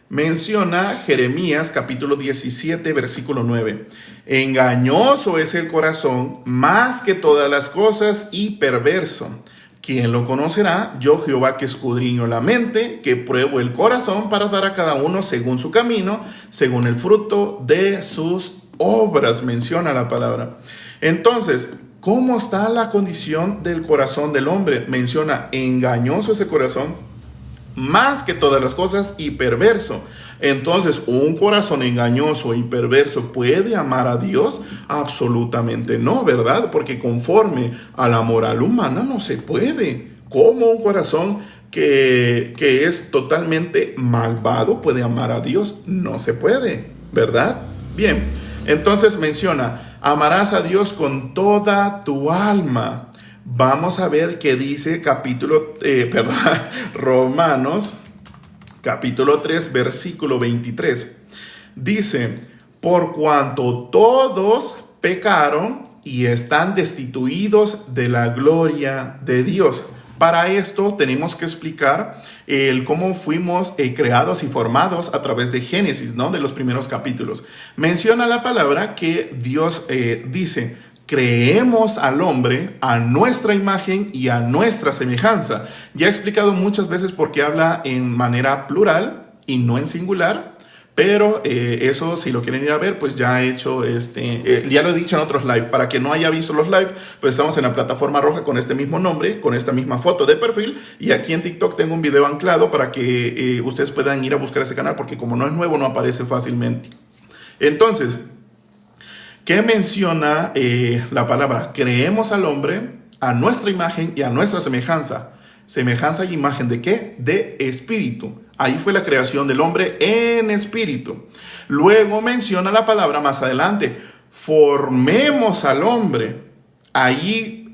Menciona Jeremías capítulo 17, versículo 9. Engañoso es el corazón más que todas las cosas y perverso. ¿Quién lo conocerá? Yo, Jehová, que escudriño la mente, que pruebo el corazón para dar a cada uno según su camino, según el fruto de sus obras, menciona la palabra. Entonces, ¿cómo está la condición del corazón del hombre? Menciona, engañoso es el corazón, más que todas las cosas y perverso. Entonces, ¿un corazón engañoso y perverso puede amar a Dios? Absolutamente no, ¿verdad? Porque conforme a la moral humana no se puede. ¿Cómo un corazón que es totalmente malvado puede amar a Dios? No se puede, ¿verdad? Bien, entonces menciona, amarás a Dios con toda tu alma. Vamos a ver qué dice Romanos capítulo 3, versículo 23. Dice, por cuanto todos pecaron y están destituidos de la gloria de Dios. Para esto tenemos que explicar cómo fuimos creados y formados a través de Génesis, ¿no? De los primeros capítulos. Menciona la palabra que Dios dice, creemos al hombre a nuestra imagen y a nuestra semejanza. Ya he explicado muchas veces por qué habla en manera plural y no en singular. Pero eso, si lo quieren ir a ver, pues ya he hecho, ya lo he dicho en otros live. Para que no haya visto los live, pues estamos en la plataforma roja con este mismo nombre, con esta misma foto de perfil. Y aquí en TikTok tengo un video anclado para que ustedes puedan ir a buscar ese canal, porque como no es nuevo, no aparece fácilmente. Entonces, ¿qué menciona la palabra? Creemos al hombre a nuestra imagen y a nuestra semejanza. ¿Semejanza y imagen de qué? De espíritu. Ahí fue la creación del hombre en espíritu. Luego menciona la palabra más adelante, formemos al hombre. Ahí,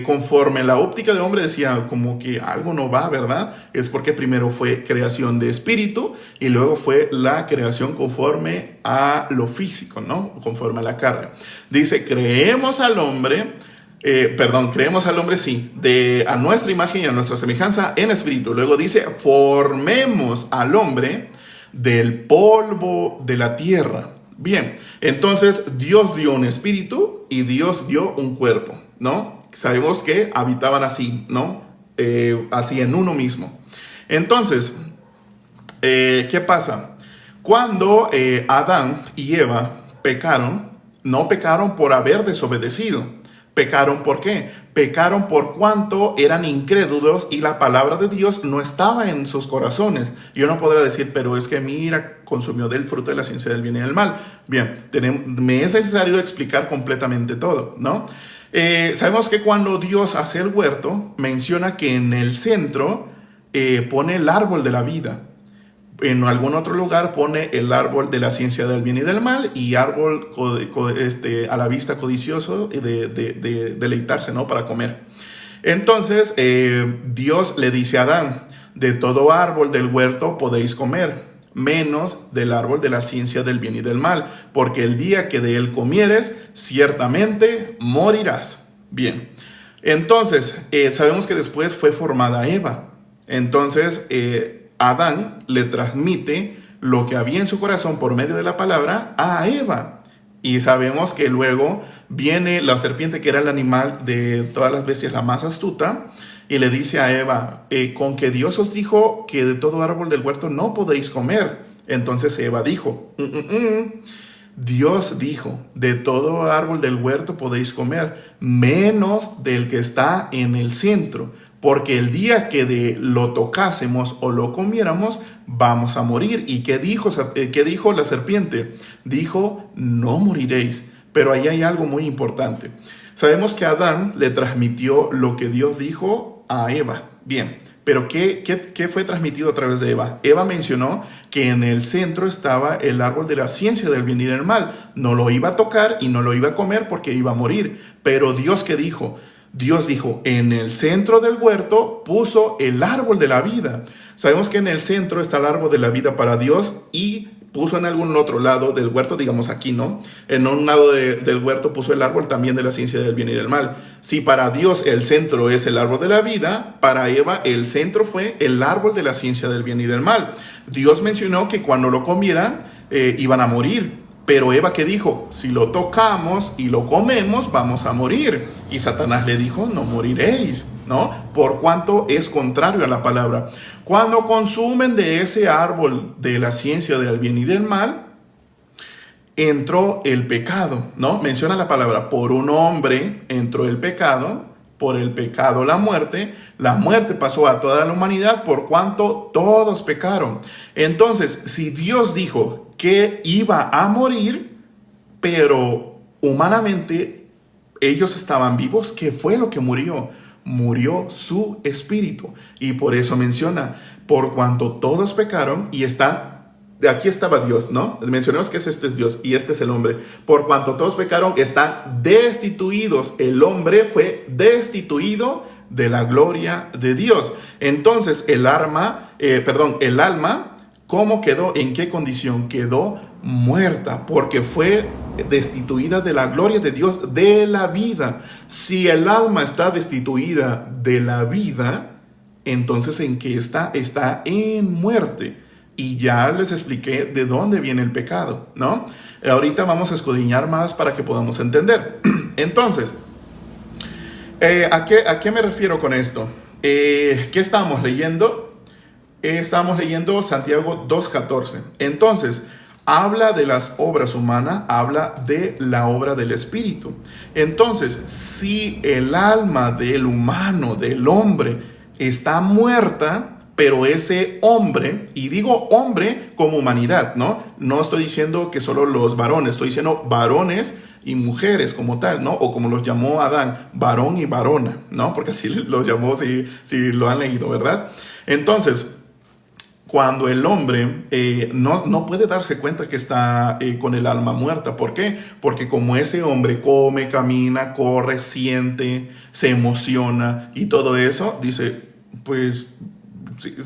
conforme la óptica de hombre decía como que algo no va, ¿verdad? Es porque primero fue creación de espíritu y luego fue la creación conforme a lo físico, ¿no? Conforme a la carne. Dice, creemos al hombre, sí, a nuestra imagen y a nuestra semejanza en espíritu. Luego dice, formemos al hombre del polvo de la tierra. Bien, entonces Dios dio un espíritu y Dios dio un cuerpo, ¿no? Sabemos que habitaban así, ¿no? Así en uno mismo. Entonces, ¿qué pasa? Cuando Adán y Eva pecaron, no pecaron por haber desobedecido. ¿Pecaron por qué? Pecaron por cuanto eran incrédulos y la palabra de Dios no estaba en sus corazones. Y uno podrá decir, pero es que mira, consumió del fruto de la ciencia del bien y del mal. Bien, me es necesario explicar completamente todo, ¿no? Sabemos que cuando Dios hace el huerto, menciona que en el centro pone el árbol de la vida. En algún otro lugar pone el árbol de la ciencia del bien y del mal y árbol a la vista codicioso de deleitarse, ¿no? Para comer. Entonces Dios le dice a Adán, de todo árbol del huerto podéis comer, menos del árbol de la ciencia del bien y del mal, porque el día que de él comieres, ciertamente morirás. Bien, entonces sabemos que después fue formada Eva. Entonces Adán le transmite lo que había en su corazón por medio de la palabra a Eva. Y sabemos que luego viene la serpiente, que era el animal de todas las bestias la más astuta, y le dice a Eva, con que Dios os dijo que de todo árbol del huerto no podéis comer. Entonces Eva dijo, Dios dijo, de todo árbol del huerto podéis comer, menos del que está en el centro, porque el día que lo tocásemos o lo comiéramos, vamos a morir. ¿Y qué dijo la serpiente? Dijo, no moriréis. Pero ahí hay algo muy importante. Sabemos que Adán le transmitió lo que Dios dijo a Eva. Bien, pero ¿qué fue transmitido a través de Eva? Eva mencionó que en el centro estaba el árbol de la ciencia del bien y del mal. No lo iba a tocar y no lo iba a comer porque iba a morir. Pero Dios, ¿qué dijo? Dios dijo, en el centro del huerto puso el árbol de la vida. Sabemos que en el centro está el árbol de la vida para Dios y puso en algún otro lado del huerto, digamos aquí, ¿no? En un lado del huerto puso el árbol también de la ciencia del bien y del mal. Si para Dios el centro es el árbol de la vida, para Eva el centro fue el árbol de la ciencia del bien y del mal. Dios mencionó que cuando lo comieran iban a morir. Pero Eva, ¿qué dijo? Si lo tocamos y lo comemos, vamos a morir. Y Satanás le dijo, no moriréis, ¿no? Por cuanto es contrario a la palabra. Cuando consumen de ese árbol de la ciencia del bien y del mal, entró el pecado, ¿no? Menciona la palabra, por un hombre entró el pecado por el pecado la muerte pasó a toda la humanidad por cuanto todos pecaron. Entonces, si Dios dijo que iba a morir, pero humanamente ellos estaban vivos, ¿qué fue lo que murió? Murió su espíritu. Y por eso menciona, por cuanto todos pecaron y están... Aquí estaba Dios, ¿no? Mencionamos que este es Dios y este es el hombre. Por cuanto todos pecaron, están destituidos. El hombre fue destituido de la gloria de Dios. Entonces, el alma, ¿cómo quedó? ¿En qué condición? Quedó muerta porque fue destituida de la gloria de Dios, de la vida. Si el alma está destituida de la vida, entonces ¿en qué está? Está en muerte. Y ya les expliqué de dónde viene el pecado, ¿no? Ahorita vamos a escudriñar más para que podamos entender. Entonces, ¿a qué me refiero con esto? ¿Qué estamos leyendo? Estamos leyendo Santiago 2:14. Entonces, habla de las obras humanas, habla de la obra del Espíritu. Entonces, si el alma del humano, del hombre, está muerta, pero ese hombre, y digo hombre como humanidad, ¿no? No estoy diciendo que solo los varones, estoy diciendo varones y mujeres como tal, ¿no? O como los llamó Adán, varón y varona, ¿no? Porque así los llamó, si lo han leído, ¿verdad? Entonces, cuando el hombre no puede darse cuenta que está con el alma muerta. ¿Por qué? Porque como ese hombre come, camina, corre, siente, se emociona y todo eso, dice, pues...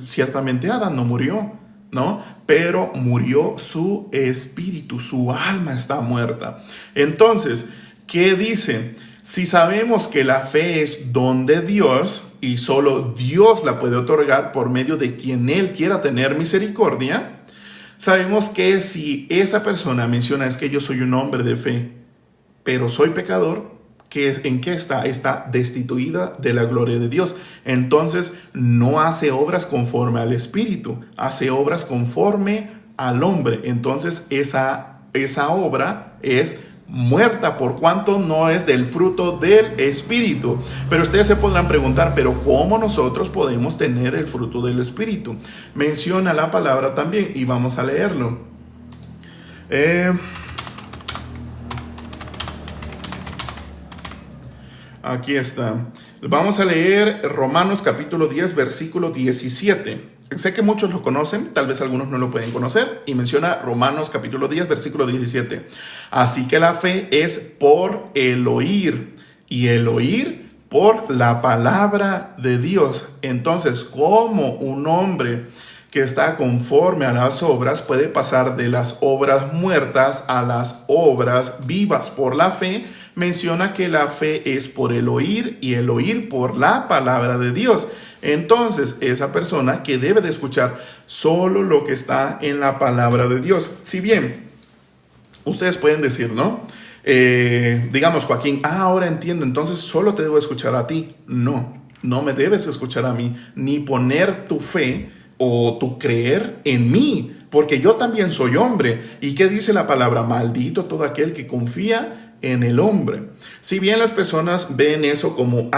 ciertamente Adán no murió, ¿no? Pero murió su espíritu, su alma está muerta. Entonces, ¿qué dice? Si sabemos que la fe es don de Dios y solo Dios la puede otorgar por medio de quien Él quiera tener misericordia, sabemos que si esa persona menciona es que yo soy un hombre de fe, pero soy pecador, ¿en qué está? Está destituida de la gloria de Dios. Entonces no hace obras conforme al Espíritu, hace obras conforme al hombre. Entonces esa obra es muerta por cuanto no es del fruto del Espíritu. Pero ustedes se podrán preguntar, ¿pero cómo nosotros podemos tener el fruto del Espíritu? Menciona la palabra también y vamos a leerlo. Aquí está. Vamos a leer Romanos capítulo 10, versículo 17. Sé que muchos lo conocen, tal vez algunos no lo pueden conocer. Y menciona Romanos capítulo 10, versículo 17. Así que la fe es por el oír, y el oír por la palabra de Dios. Entonces, ¿cómo un hombre que está conforme a las obras puede pasar de las obras muertas a las obras vivas? Por la fe. Menciona que la fe es por el oír y el oír por la palabra de Dios. Entonces, esa persona que debe de escuchar solo lo que está en la palabra de Dios. Si bien, ustedes pueden decir, ¿no? Digamos, Joaquín, ahora entiendo, entonces solo te debo escuchar a ti. No, no me debes escuchar a mí, ni poner tu fe o tu creer en mí, porque yo también soy hombre. ¿Y qué dice la palabra? Maldito todo aquel que confía en el hombre. Si bien las personas ven eso como,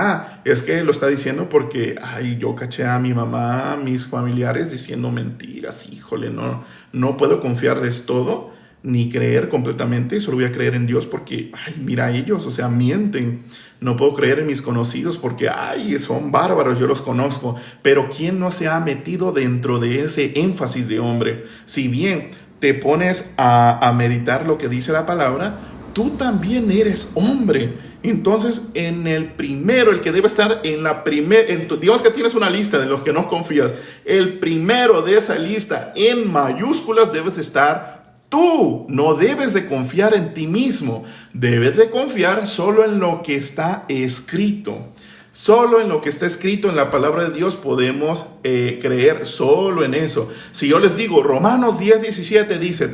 es que lo está diciendo porque, yo caché a mi mamá, a mis familiares diciendo mentiras, híjole, no puedo confiarles todo, ni creer completamente, solo voy a creer en Dios porque, mira ellos, o sea, mienten. No puedo creer en mis conocidos porque, son bárbaros, yo los conozco. Pero ¿quién no se ha metido dentro de ese énfasis de hombre? Si bien te pones a meditar lo que dice la palabra, tú también eres hombre. Entonces, el que debe estar en la primera, digamos que tienes una lista de los que no confías, el primero de esa lista en mayúsculas debes estar tú. No debes de confiar en ti mismo, debes de confiar solo en lo que está escrito. Solo en lo que está escrito en la palabra de Dios podemos creer, solo en eso. Si yo les digo Romanos 10, 17 dice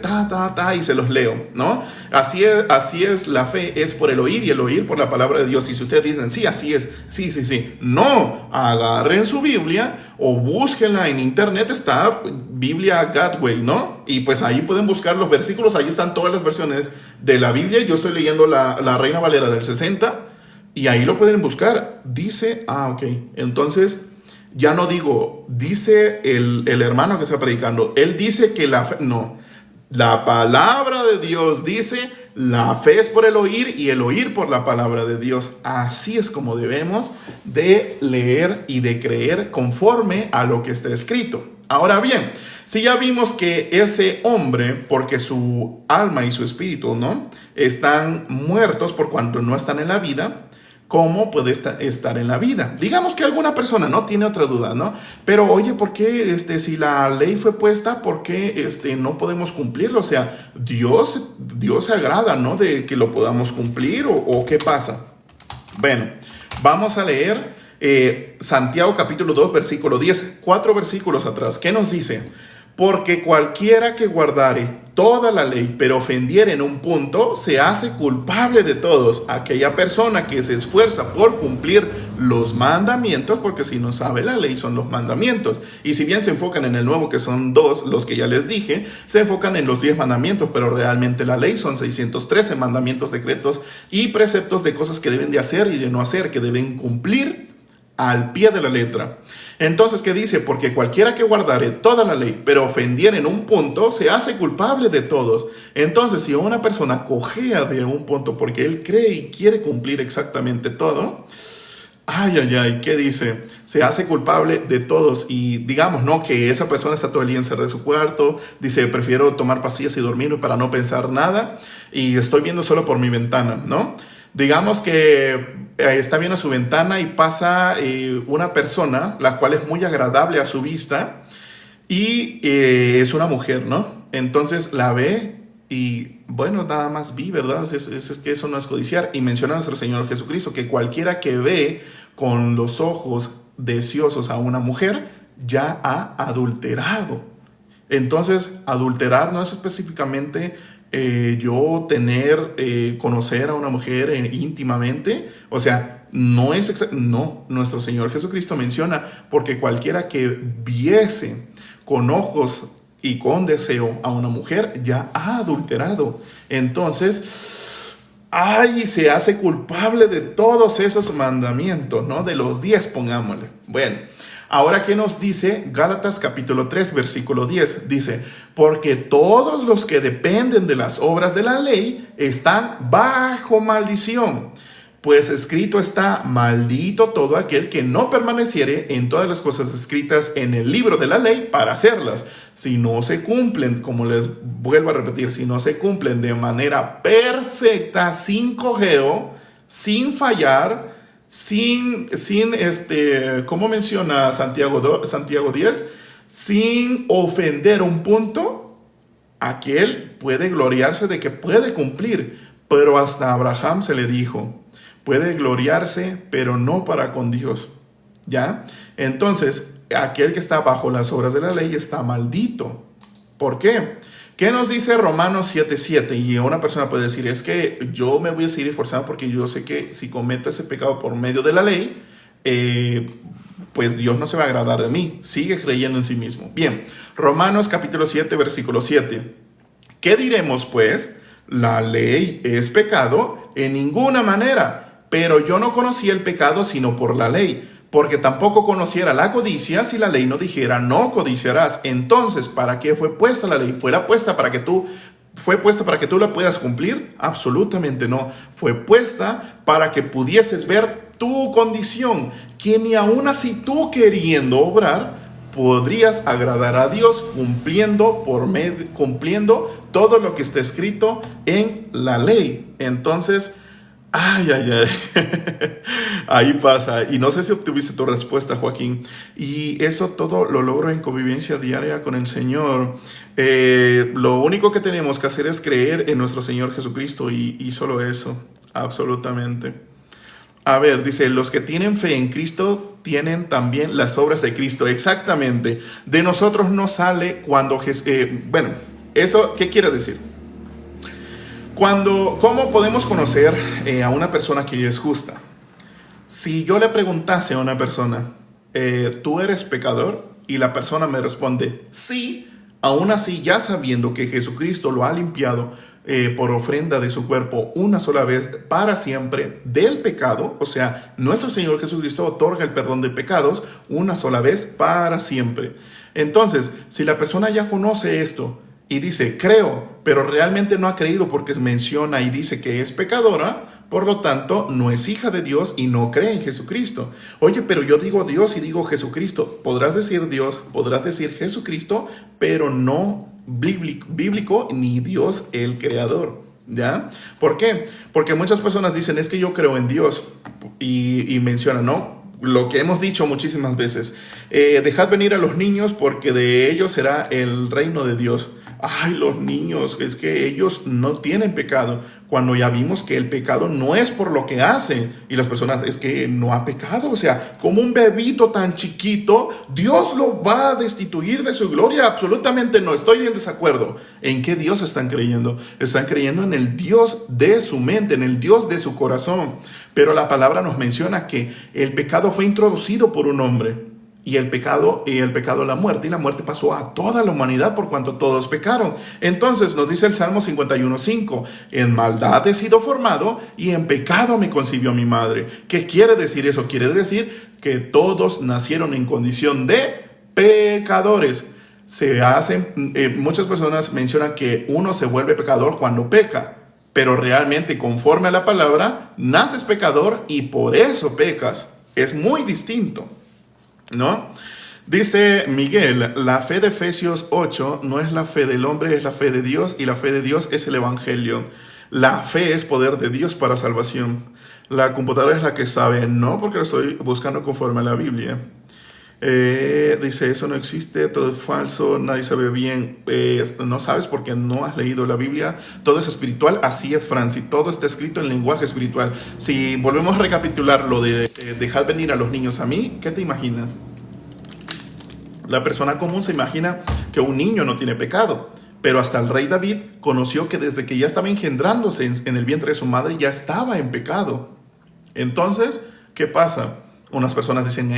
y se los leo, ¿no? Así es la fe, es por el oír y el oír por la palabra de Dios. Y si ustedes dicen, sí, así es, sí, no, agarren su Biblia o búsquenla en internet, está Biblia Gateway, ¿no? Y pues ahí pueden buscar los versículos, ahí están todas las versiones de la Biblia. Yo estoy leyendo la Reina Valera del 60. Y ahí lo pueden buscar. Dice, ok. Entonces, ya no digo, dice el hermano que está predicando. Él dice que la fe, no. La palabra de Dios dice, la fe es por el oír y el oír por la palabra de Dios. Así es como debemos de leer y de creer conforme a lo que está escrito. Ahora bien, si ya vimos que ese hombre, porque su alma y su espíritu, ¿no?, están muertos por cuanto no están en la vida, ¿cómo puede estar en la vida? Digamos que alguna persona no tiene otra duda, ¿no? Pero oye, ¿por qué si la ley fue puesta, por qué no podemos cumplirlo? O sea, Dios se agrada, ¿no?, de que lo podamos cumplir, o qué pasa. Bueno, vamos a leer Santiago capítulo 2, versículo 10, 4 versículos atrás. ¿Qué nos dice? Porque cualquiera que guardare toda la ley, pero ofendiere en un punto, se hace culpable de todos. Aquella persona que se esfuerza por cumplir los mandamientos, porque si no sabe, la ley son los mandamientos. Y si bien se enfocan en el nuevo, que son 2, los que ya les dije, se enfocan en los 10 mandamientos, pero realmente la ley son 613 mandamientos, decretos y preceptos de cosas que deben de hacer y de no hacer, que deben cumplir al pie de la letra. Entonces, ¿qué dice? Porque cualquiera que guardare toda la ley, pero ofendiere en un punto, se hace culpable de todos. Entonces, si una persona cojea de un punto porque él cree y quiere cumplir exactamente todo, ¿qué dice? Se hace culpable de todos. Y digamos, ¿no?, que esa persona está todo el día encerrada en su cuarto, dice, prefiero tomar pastillas y dormir para no pensar nada, y estoy viendo solo por mi ventana, ¿no? Digamos que está viendo su ventana y pasa una persona, la cual es muy agradable a su vista, y es una mujer, ¿no? Entonces la ve y, bueno, nada más vi, ¿verdad? Es que eso no es codiciar. Y menciona a nuestro Señor Jesucristo que cualquiera que ve con los ojos deseosos a una mujer ya ha adulterado. Entonces, adulterar no es específicamente yo conocer a una mujer íntimamente. O sea, no es no, nuestro Señor Jesucristo menciona, porque cualquiera que viese con ojos y con deseo a una mujer ya ha adulterado. Entonces, se hace culpable de todos esos mandamientos, ¿no? De los 10, pongámosle. Bueno, ahora, ¿qué nos dice Gálatas capítulo 3, versículo 10? Dice, porque todos los que dependen de las obras de la ley están bajo maldición. Pues escrito está, maldito todo aquel que no permaneciere en todas las cosas escritas en el libro de la ley para hacerlas. Si no se cumplen, como les vuelvo a repetir, si no se cumplen de manera perfecta, sin cojeo, sin fallar, ¿cómo menciona Santiago 10? Sin ofender un punto, aquel puede gloriarse de que puede cumplir. Pero hasta a Abraham se le dijo, puede gloriarse, pero no para con Dios. ¿Ya? Entonces, aquel que está bajo las obras de la ley está maldito. ¿Por qué? ¿Qué nos dice Romanos 7:7? Y una persona puede decir, es que yo me voy a seguir esforzando porque yo sé que si cometo ese pecado por medio de la ley, pues Dios no se va a agradar de mí. Sigue creyendo en sí mismo. Bien, Romanos capítulo 7, versículo 7. ¿Qué diremos pues? ¿La ley es pecado? En ninguna manera. Pero yo no conocía el pecado sino por la ley, porque tampoco conociera la codicia si la ley no dijera no codiciarás. Entonces, ¿para qué fue puesta la ley? ¿Fue puesta para que tú la puedas cumplir? Absolutamente no. Fue puesta para que pudieses ver tu condición, que ni aun así tú queriendo obrar, podrías agradar a Dios cumpliendo todo lo que está escrito en la ley. Entonces, ahí pasa. Y no sé si obtuviste tu respuesta, Joaquín. Y eso todo lo logro en convivencia diaria con el Señor. Lo único que tenemos que hacer es creer en nuestro Señor Jesucristo y solo eso, absolutamente. A ver, dice, los que tienen fe en Cristo tienen también las obras de Cristo. Exactamente. De nosotros no sale cuando bueno, ¿eso qué quiere decir? ¿Cómo podemos conocer a una persona que es justa? Si yo le preguntase a una persona, ¿tú eres pecador? Y la persona me responde, sí, aún así ya sabiendo que Jesucristo lo ha limpiado, por ofrenda de su cuerpo una sola vez para siempre del pecado. O sea, nuestro Señor Jesucristo otorga el perdón de pecados una sola vez para siempre. Entonces, si la persona ya conoce esto y dice, creo, pero realmente no ha creído porque menciona y dice que es pecadora, por lo tanto, no es hija de Dios y no cree en Jesucristo. Oye, pero yo digo Dios y digo Jesucristo. Podrás decir Dios, podrás decir Jesucristo, pero no bíblico ni Dios el creador. ¿Ya? ¿Por qué? Porque muchas personas dicen, es que yo creo en Dios y mencionan, ¿no? Lo que hemos dicho muchísimas veces, dejad venir a los niños porque de ellos será el reino de Dios. Ay, los niños, es que ellos no tienen pecado, cuando ya vimos que el pecado no es por lo que hacen, y las personas, es que no ha pecado, o sea, como un bebito tan chiquito, Dios lo va a destituir de su gloria. Absolutamente no, estoy en desacuerdo. ¿En qué Dios están creyendo? Están creyendo en el Dios de su mente, en el Dios de su corazón, pero la palabra nos menciona que el pecado fue introducido por un hombre. Y el pecado, la muerte, y la muerte pasó a toda la humanidad por cuanto todos pecaron. Entonces nos dice el Salmo 51:5, en maldad he sido formado y en pecado me concibió mi madre. ¿Qué quiere decir eso? Quiere decir que todos nacieron en condición de pecadores. Muchas personas mencionan que uno se vuelve pecador cuando peca, pero realmente conforme a la palabra, naces pecador y por eso pecas. Es muy distinto, ¿no? Dice Miguel, la fe de Efesios 8 no es la fe del hombre, es la fe de Dios, y la fe de Dios es el evangelio. La fe es poder de Dios para salvación. La computadora es la que sabe, no, porque lo estoy buscando conforme a la Biblia. Dice, eso no existe, todo es falso, nadie sabe bien. No sabes porque no has leído la Biblia. Todo es espiritual, así es, Franci, todo está escrito en lenguaje espiritual. Si volvemos a recapitular lo de dejar venir a los niños a mí, ¿qué te imaginas? La persona común se imagina que un niño no tiene pecado, pero hasta el rey David conoció que desde que ya estaba engendrándose en el vientre de su madre ya estaba en pecado. Entonces, ¿qué pasa? Unas personas dicen,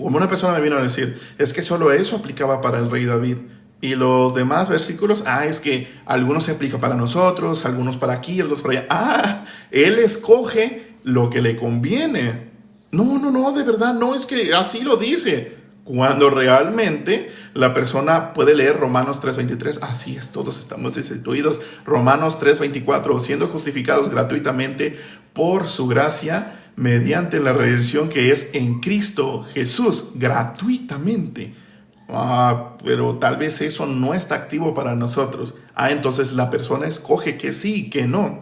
una persona me vino a decir, es que solo eso aplicaba para el rey David. Y los demás versículos, es que algunos se aplica para nosotros, algunos para aquí, algunos para allá. Él escoge lo que le conviene. No, de verdad, no, es que así lo dice. Cuando realmente la persona puede leer Romanos 3:23, así es, todos estamos destituidos. Romanos 3:24, siendo justificados gratuitamente por su gracia, mediante la redención que es en Cristo Jesús, gratuitamente. Pero tal vez eso no está activo para nosotros. Entonces la persona escoge que sí y que no.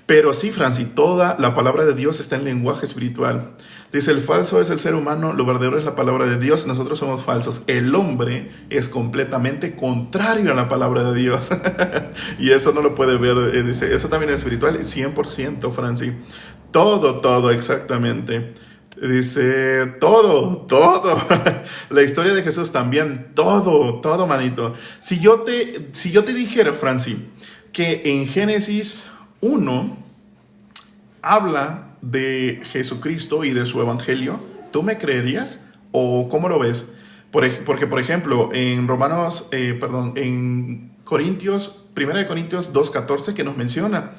Pero sí, Franci, toda la palabra de Dios está en lenguaje espiritual. Dice, el falso es el ser humano, lo verdadero es la palabra de Dios, nosotros somos falsos. El hombre es completamente contrario a la palabra de Dios. Y eso no lo puede ver, dice, eso también es espiritual, 100%, Franci. Todo, exactamente. Dice, todo. La historia de Jesús también, todo, manito. Si yo te dijera, Franci, que en Génesis 1 habla de Jesucristo y de su evangelio, ¿tú me creerías? ¿O cómo lo ves? Porque, por ejemplo, en en Corintios, 1 Corintios 2:14, que nos menciona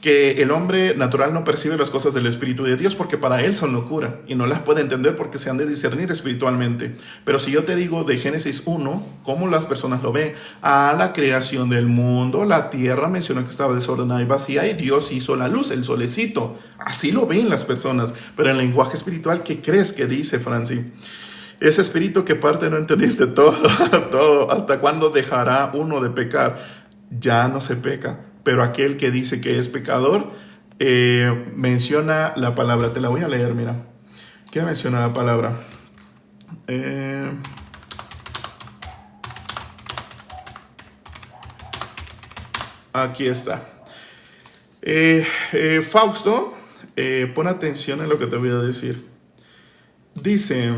que el hombre natural no percibe las cosas del Espíritu de Dios porque para él son locura y no las puede entender porque se han de discernir espiritualmente. Pero si yo te digo de Génesis 1, cómo las personas lo ven, la creación del mundo, la tierra menciona que estaba desordenada y vacía y Dios hizo la luz, el solecito. Así lo ven las personas. Pero en lenguaje espiritual, ¿qué crees que dice, Franci? Ese espíritu que parte no entendiste todo. ¿Hasta cuándo dejará uno de pecar? Ya no se peca. Pero aquel que dice que es pecador, menciona la palabra. Te la voy a leer, mira. ¿Qué menciona la palabra? Aquí está. Fausto, pon atención en lo que te voy a decir. Dice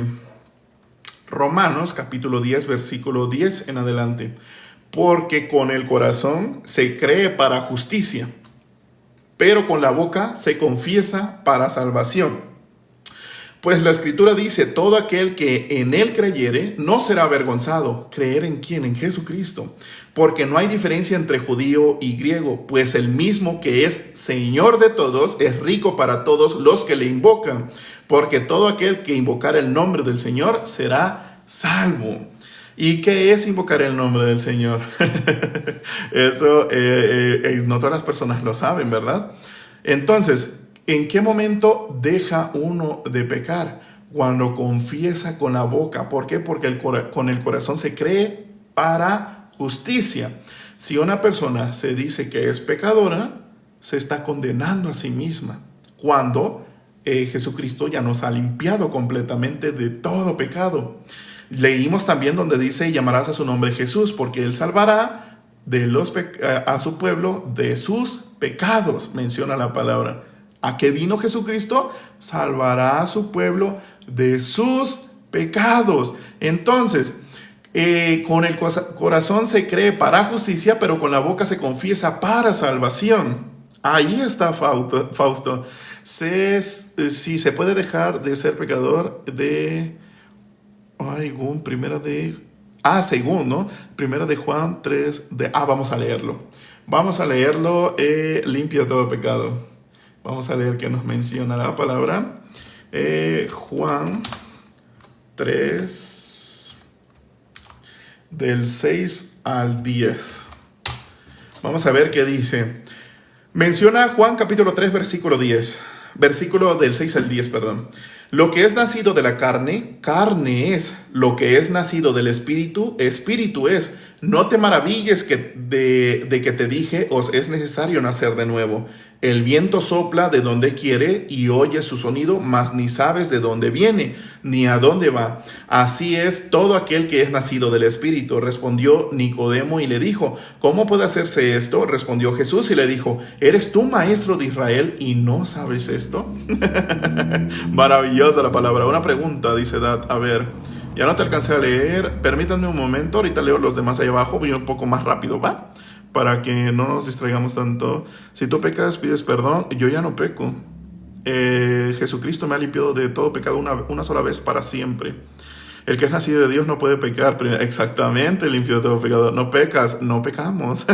Romanos capítulo 10, versículo 10 en adelante. Porque con el corazón se cree para justicia, pero con la boca se confiesa para salvación. Pues la Escritura dice, todo aquel que en él creyere no será avergonzado. ¿Creer en quién? En Jesucristo. Porque no hay diferencia entre judío y griego, pues el mismo que es Señor de todos es rico para todos los que le invocan. Porque todo aquel que invocar el nombre del Señor será salvo. ¿Y qué es invocar el nombre del Señor? Eso no todas las personas lo saben, ¿verdad? Entonces, ¿en qué momento deja uno de pecar? Cuando confiesa con la boca. ¿Por qué? Porque con el corazón se cree para justicia. Si una persona se dice que es pecadora, se está condenando a sí misma. Cuando Jesucristo ya nos ha limpiado completamente de todo pecado. Leímos también donde dice, llamarás a su nombre Jesús, porque él salvará a su pueblo de sus pecados, menciona la palabra. ¿A qué vino Jesucristo? Salvará a su pueblo de sus pecados. Entonces, con el corazón se cree para justicia, pero con la boca se confiesa para salvación. Ahí está Fausto. Si se puede dejar de ser pecador según, ¿no? Primera de Juan 3, vamos a leerlo. Limpia todo pecado. Vamos a leer qué nos menciona la palabra. Juan 3, del 6 al 10. Vamos a ver qué dice. Menciona Juan capítulo 3, versículo 10. Versículo del 6 al 10, perdón. Lo que es nacido de la carne, carne es. Lo que es nacido del espíritu, espíritu es. No te maravilles de que te dije, os es necesario nacer de nuevo. El viento sopla de donde quiere y oyes su sonido, mas ni sabes de dónde viene, ni a dónde va. Así es todo aquel que es nacido del Espíritu. Respondió Nicodemo y le dijo, ¿cómo puede hacerse esto? Respondió Jesús y le dijo, ¿eres tú maestro de Israel y no sabes esto? Maravillosa la palabra. Una pregunta, dice Dad. A ver, ya no te alcancé a leer. Permítanme un momento, ahorita leo los demás ahí abajo. Voy un poco más rápido, ¿va? Para que no nos distraigamos tanto. Si tú pecas, pides perdón. Yo ya no peco. Jesucristo me ha limpiado de todo pecado una sola vez para siempre. El que es nacido de Dios no puede pecar. Exactamente, limpio de todo pecado. No pecas, no pecamos.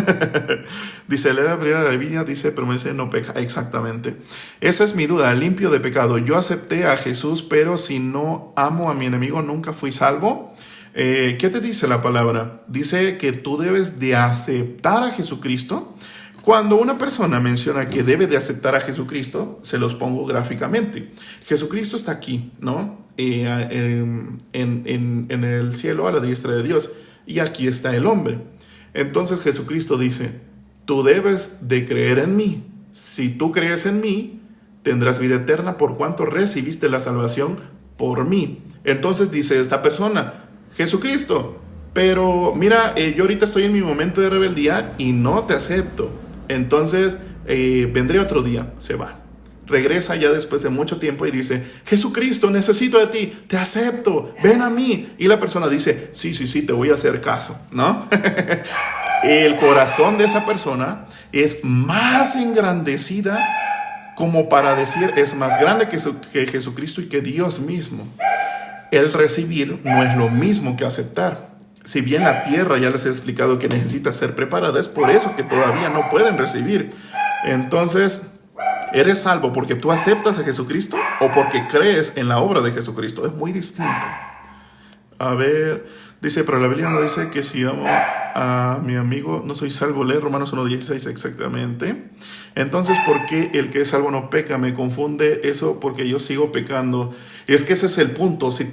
Dice, la primera de la Biblia dice, pero me dice no peca. Exactamente. Esa es mi duda, limpio de pecado. Yo acepté a Jesús, pero si no amo a mi enemigo, nunca fui salvo. ¿Qué te dice la palabra? Dice que tú debes de aceptar a Jesucristo. Cuando una persona menciona que debe de aceptar a Jesucristo, se los pongo gráficamente. Jesucristo está aquí, ¿no? En el cielo a la diestra de Dios. Y aquí está el hombre. Entonces Jesucristo dice, tú debes de creer en mí. Si tú crees en mí, tendrás vida eterna por cuanto recibiste la salvación por mí. Entonces dice esta persona, Jesucristo, pero mira, yo ahorita estoy en mi momento de rebeldía y no te acepto. Entonces vendré otro día. Se va. Regresa ya después de mucho tiempo y dice, Jesucristo, necesito de ti, te acepto, ven a mí. Y la persona dice, sí, te voy a hacer caso, ¿no? El corazón de esa persona es más engrandecida como para decir, es más grande que Jesucristo y que Dios mismo. El recibir no es lo mismo que aceptar. Si bien la tierra ya les he explicado que necesita ser preparada, es por eso que todavía no pueden recibir. Entonces, ¿eres salvo porque tú aceptas a Jesucristo o porque crees en la obra de Jesucristo? Es muy distinto. A ver, dice, pero la Biblia no dice que si amo a mi amigo no soy salvo. Lee Romanos 1:16 exactamente. Entonces, ¿por qué el que es salvo no peca? Me confunde eso porque yo sigo pecando. Es que ese es el punto. Si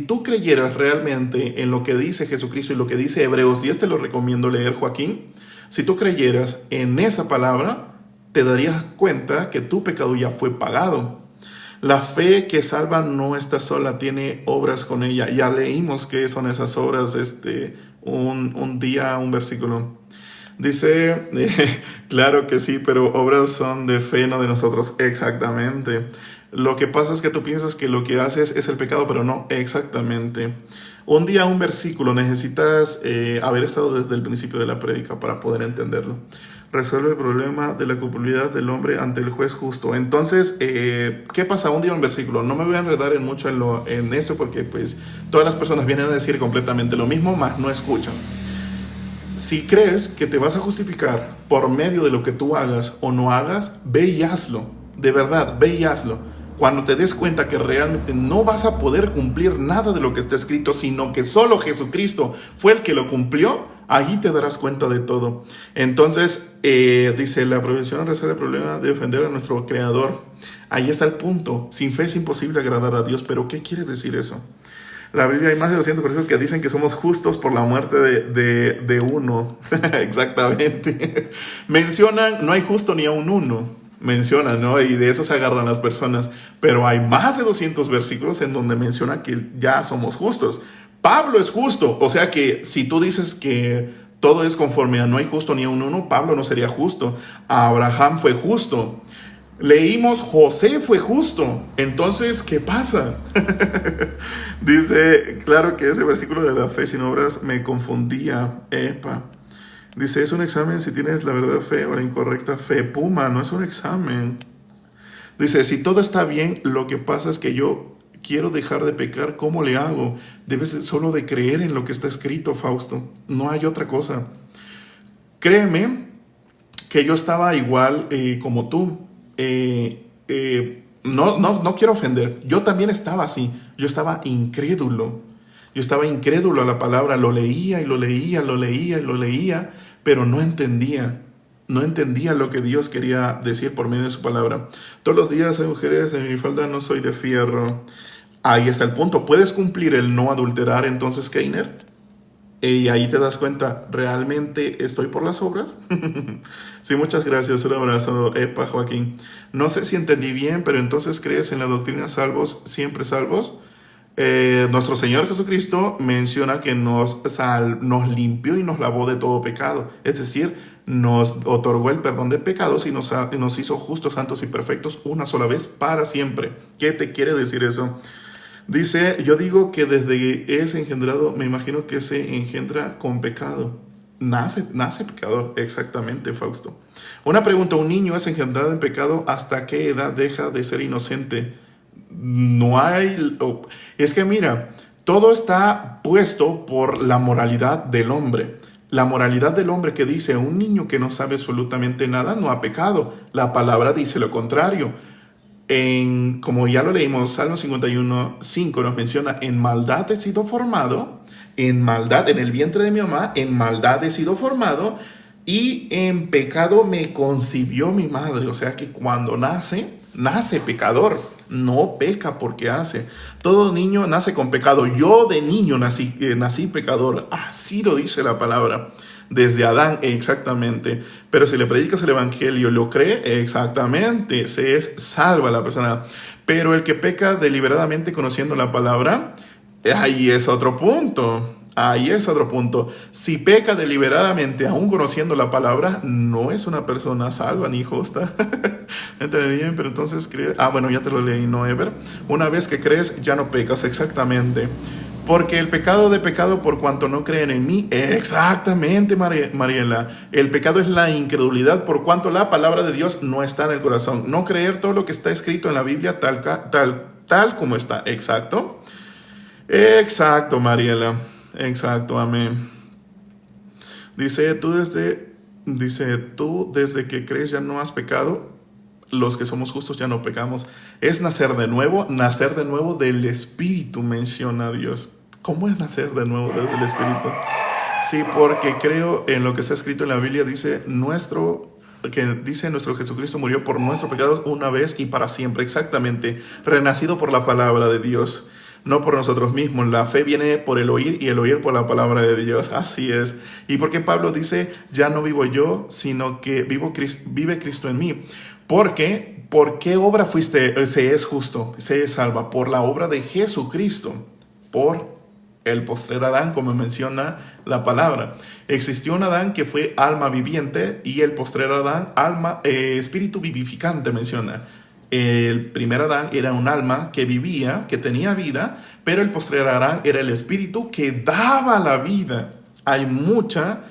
tú creyeras realmente en lo que dice Jesucristo y lo que dice Hebreos 10, te lo recomiendo leer, Joaquín. Si tú creyeras en esa palabra, te darías cuenta que tu pecado ya fue pagado. La fe que salva no está sola, tiene obras con ella. Ya leímos qué son esas obras, un día, un versículo. Dice, claro que sí, pero obras son de fe, no de nosotros. Exactamente. Lo que pasa es que tú piensas que lo que haces es el pecado, pero no, exactamente. Un día, un versículo, necesitas haber estado desde el principio de la prédica para poder entenderlo. resuelve el problema de la culpabilidad del hombre ante el juez justo. Entonces, ¿qué pasa? Un día un versículo. No me voy a enredar en mucho en esto porque pues todas las personas vienen a decir completamente lo mismo, mas no escuchan. Si crees que te vas a justificar por medio de lo que tú hagas o no hagas, ve y hazlo. De verdad, ve y hazlo. Cuando te des cuenta que realmente no vas a poder cumplir nada de lo que está escrito, sino que solo Jesucristo fue el que lo cumplió, ahí te darás cuenta de todo. Entonces, dice, la prohibición resuelve el problema de ofender a nuestro Creador. Ahí está el punto. Sin fe es imposible agradar a Dios. ¿Pero qué quiere decir eso? La Biblia hay más de 200 versículos que dicen que somos justos por la muerte de uno. Exactamente. Mencionan, no hay justo ni a un uno. Mencionan, ¿no? Y de eso se agarran las personas. Pero hay más de 200 versículos en donde menciona que ya somos justos. Pablo es justo. O sea que si tú dices que todo es conforme a no hay justo ni a un uno, Pablo no sería justo. Abraham fue justo. Leímos José fue justo. Entonces, ¿qué pasa? Dice, claro que ese versículo de la fe sin obras me confundía. Epa. Dice, es un examen si tienes la verdadera fe o la incorrecta fe. Puma, no es un examen. Dice, si todo está bien, lo que pasa es que yo quiero dejar de pecar. ¿Cómo le hago? Debes solo de creer en lo que está escrito, Fausto. No hay otra cosa. Créeme que yo estaba igual como tú. No quiero ofender. Yo también estaba así. Yo estaba incrédulo. Yo estaba incrédulo a la palabra. Lo leía y lo leía, lo leía y lo leía, pero no entendía. No entendía lo que Dios quería decir por medio de su palabra. Todos los días hay mujeres en mi falda, no soy de fierro. Ahí está el punto. ¿Puedes cumplir el no adulterar entonces, Keiner? Y ahí te das cuenta, ¿realmente estoy por las obras? Sí, muchas gracias, un abrazo, Epa, Joaquín. No sé si entendí bien, pero entonces ¿crees en la doctrina salvos, siempre salvos? Nuestro Señor Jesucristo menciona que nos limpió y nos lavó de todo pecado. Es decir, nos otorgó el perdón de pecados y nos hizo justos, santos y perfectos una sola vez para siempre. ¿Qué te quiere decir eso? Dice, yo digo que desde es engendrado, me imagino que se engendra con pecado. Nace pecador, exactamente, Fausto. Una pregunta, ¿un niño es engendrado en pecado? ¿Hasta qué edad deja de ser inocente? No hay... Es que mira, todo está puesto por la moralidad del hombre. La moralidad del hombre que dice, un niño que no sabe absolutamente nada no ha pecado. La palabra dice lo contrario. Como ya lo leímos, Salmo 51:5 nos menciona, en maldad he sido formado, en maldad, en el vientre de mi mamá, en maldad he sido formado, y en pecado me concibió mi madre. O sea que cuando nace pecador, no peca porque hace. Todo niño nace con pecado. Yo de niño nací pecador, así lo dice la palabra. Desde Adán, exactamente. Pero si le predicas el evangelio, lo cree, exactamente, se es salva la persona. Pero el que peca deliberadamente conociendo la palabra, ahí es otro punto. Ahí es otro punto. Si peca deliberadamente, aún conociendo la palabra, no es una persona salva ni justa. ¿Entendí bien? Pero entonces crees. Bueno, ya te lo leí, ¿no, Ever? Una vez que crees, ya no pecas, exactamente. Porque el pecado de pecado por cuanto no creen en mí. Exactamente, Mariela. El pecado es la incredulidad por cuanto la palabra de Dios no está en el corazón. No creer todo lo que está escrito en la Biblia tal como está. Exacto. Exacto, Mariela. Exacto, amén. Dice, tú desde que crees ya no has pecado. Los que somos justos ya no pecamos. Es nacer de nuevo del Espíritu, menciona Dios. ¿Cómo es nacer de nuevo del Espíritu? Sí, porque creo en lo que está escrito en la Biblia, dice nuestro Jesucristo murió por nuestros pecados una vez y para siempre. Exactamente, renacido por la palabra de Dios, no por nosotros mismos. La fe viene por el oír y el oír por la palabra de Dios. Así es. Y porque Pablo dice, ya no vivo yo, sino que vive Cristo en mí. Porque, ¿por qué obra se es justo, se es salva? Por la obra de Jesucristo, por el postrer Adán, como menciona la palabra. Existió un Adán que fue alma viviente y el postrer Adán, espíritu vivificante, menciona. El primer Adán era un alma que vivía, que tenía vida, pero el postrer Adán era el espíritu que daba la vida. Hay mucha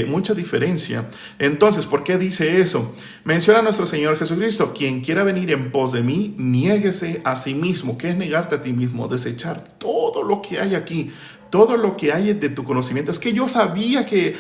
mucha diferencia. Entonces, ¿por qué dice eso? Menciona a nuestro Señor Jesucristo: quien quiera venir en pos de mí, niéguese a sí mismo. ¿Qué es negarte a ti mismo? Desechar todo lo que hay aquí, todo lo que hay de tu conocimiento. Es que yo sabía que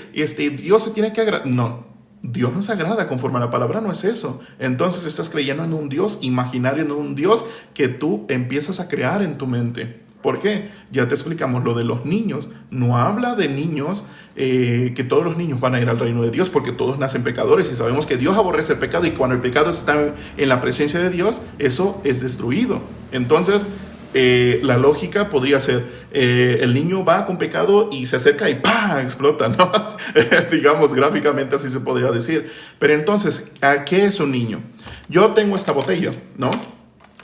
Dios se tiene que agradar. No, Dios no se agrada conforme a la palabra, no es eso. Entonces estás creyendo en un Dios imaginario, en un Dios que tú empiezas a crear en tu mente. ¿Por qué? Ya te explicamos lo de los niños. No habla de niños, que todos los niños van a ir al reino de Dios, porque todos nacen pecadores y sabemos que Dios aborrece el pecado, y cuando el pecado está en la presencia de Dios, eso es destruido. Entonces, la lógica podría ser, el niño va con pecado y se acerca y ¡pam!, explota, ¿no? Digamos, gráficamente así se podría decir. Pero entonces, ¿a qué es un niño? Yo tengo esta botella, ¿no?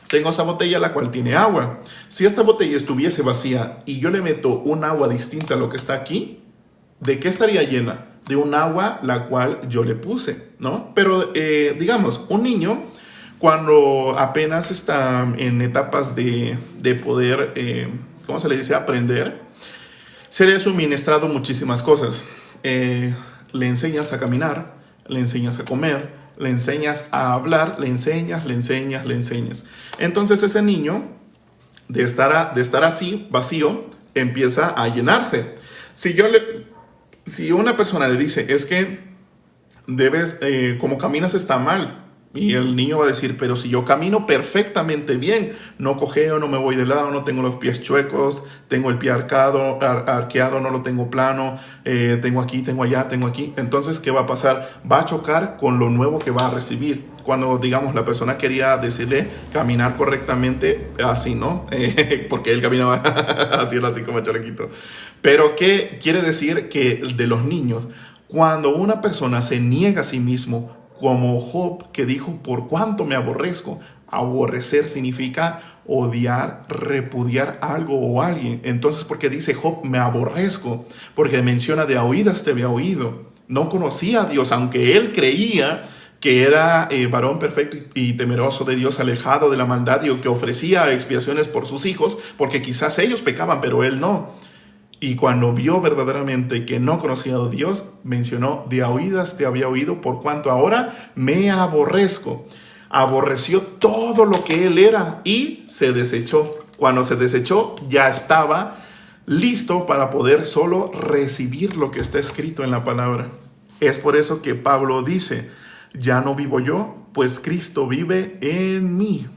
Tengo esta botella, la cual tiene agua. Si esta botella estuviese vacía y yo le meto un agua distinta a lo que está aquí, ¿de qué estaría llena? De un agua la cual yo le puse, ¿no? Pero digamos, un niño, cuando apenas está en etapas de poder, ¿cómo se le dice?, aprender, se le ha suministrado muchísimas cosas. Le enseñas a caminar, le enseñas a comer, le enseñas a hablar, le enseñas. Entonces ese niño, de estar así, vacío, empieza a llenarse. Si una persona le dice, es que debes, como caminas está mal, y el niño va a decir, pero si yo camino perfectamente bien, no cojeo, no me voy de lado, no tengo los pies chuecos, tengo el pie arqueado, no lo tengo plano, tengo aquí, tengo allá, tengo aquí. Entonces, ¿qué va a pasar? Va a chocar con lo nuevo que va a recibir. Cuando, digamos, la persona quería decirle caminar correctamente, así, ¿no? Porque él caminaba así como chalequito. Pero, ¿qué quiere decir? Que de los niños, cuando una persona se niega a sí mismo, como Job, que dijo, por cuánto me aborrezco. Aborrecer significa odiar, repudiar algo o alguien. Entonces, ¿por qué dice Job, me aborrezco? Porque menciona, de a oídas te había oído. No conocía a Dios, aunque él creía que era varón perfecto y temeroso de Dios, alejado de la maldad, y que ofrecía expiaciones por sus hijos, porque quizás ellos pecaban, pero él no. Y cuando vio verdaderamente que no conocía a Dios, mencionó, de a oídas te había oído, por cuanto ahora me aborrezco. Aborreció todo lo que él era y se desechó. Cuando se desechó, ya estaba listo para poder solo recibir lo que está escrito en la palabra. Es por eso que Pablo dice, ya no vivo yo, pues Cristo vive en mí.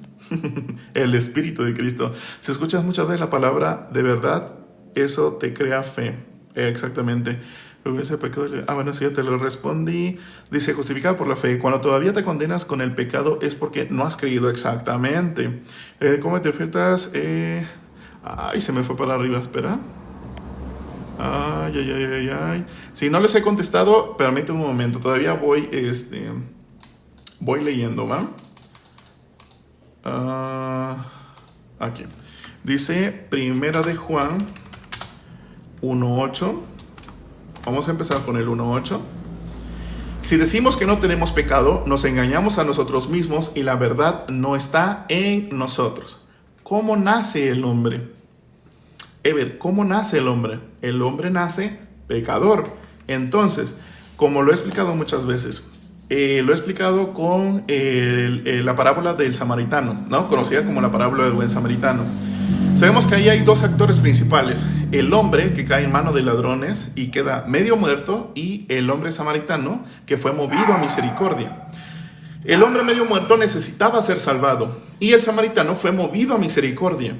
El Espíritu de Cristo. Si escuchas muchas veces la palabra de verdad, eso te crea fe. Exactamente. Bueno, sí, ya te lo respondí. Dice, justificado por la fe. Cuando todavía te condenas con el pecado es porque no has creído exactamente. ¿Cómo te enfrentas? Ay, se me fue para arriba, espera. Ay. Si no les he contestado, permíteme un momento. Todavía voy leyendo, ¿va? Aquí. Dice, Primera de Juan 1:8. Vamos a empezar con el 1:8. Si decimos que no tenemos pecado, nos engañamos a nosotros mismos y la verdad no está en nosotros. ¿Cómo nace el hombre? ¿Cómo nace el hombre? El hombre nace pecador. Entonces, como lo he explicado muchas veces, lo he explicado con la parábola del samaritano, ¿no? Conocida como la parábola del buen samaritano. Sabemos que ahí hay dos actores principales: el hombre que cae en manos de ladrones y queda medio muerto, y el hombre samaritano que fue movido a misericordia. El hombre medio muerto necesitaba ser salvado, y el samaritano fue movido a misericordia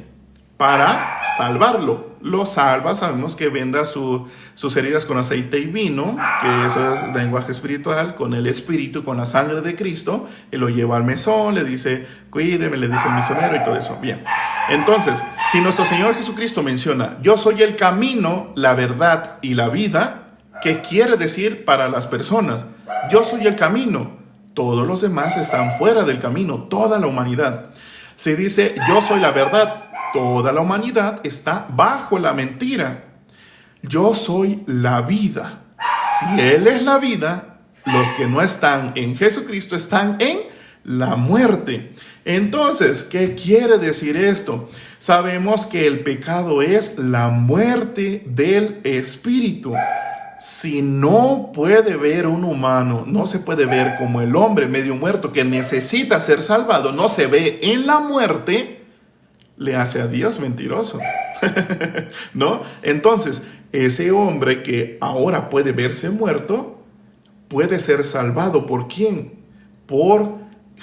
para salvarlo. Lo salva, sabemos que venda sus heridas con aceite y vino, que eso es lenguaje espiritual, con el espíritu, con la sangre de Cristo, y lo lleva al mesón, le dice, cuídeme, le dice el misionero y todo eso. Bien, entonces, si nuestro Señor Jesucristo menciona, yo soy el camino, la verdad y la vida, ¿qué quiere decir para las personas? Yo soy el camino, todos los demás están fuera del camino, toda la humanidad. Si dice, yo soy la verdad, toda la humanidad está bajo la mentira. Yo soy la vida. Si Él es la vida, los que no están en Jesucristo están en la muerte. Entonces, ¿qué quiere decir esto? Sabemos que el pecado es la muerte del espíritu. Si no puede ver un humano, no se puede ver como el hombre medio muerto que necesita ser salvado, no se ve en la muerte, le hace a Dios mentiroso. ¿No? Entonces, ese hombre que ahora puede verse muerto, puede ser salvado. ¿Por quién? Por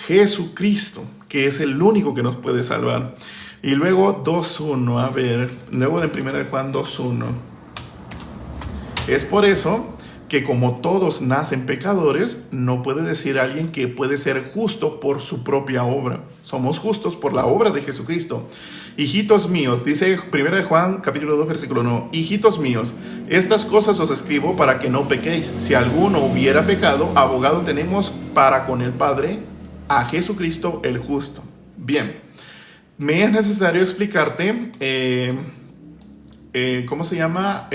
Jesucristo, que es el único que nos puede salvar. Y luego 2.1, a ver, luego de 1 Juan 2.1. Es por eso que como todos nacen pecadores, no puede decir alguien que puede ser justo por su propia obra. Somos justos por la obra de Jesucristo. Hijitos míos, dice 1 Juan capítulo 2 versículo 1, hijitos míos, estas cosas os escribo para que no pequéis. Si alguno hubiera pecado, abogado tenemos para con el Padre, a Jesucristo el justo. Bien, me es necesario explicarte, ¿cómo se llama?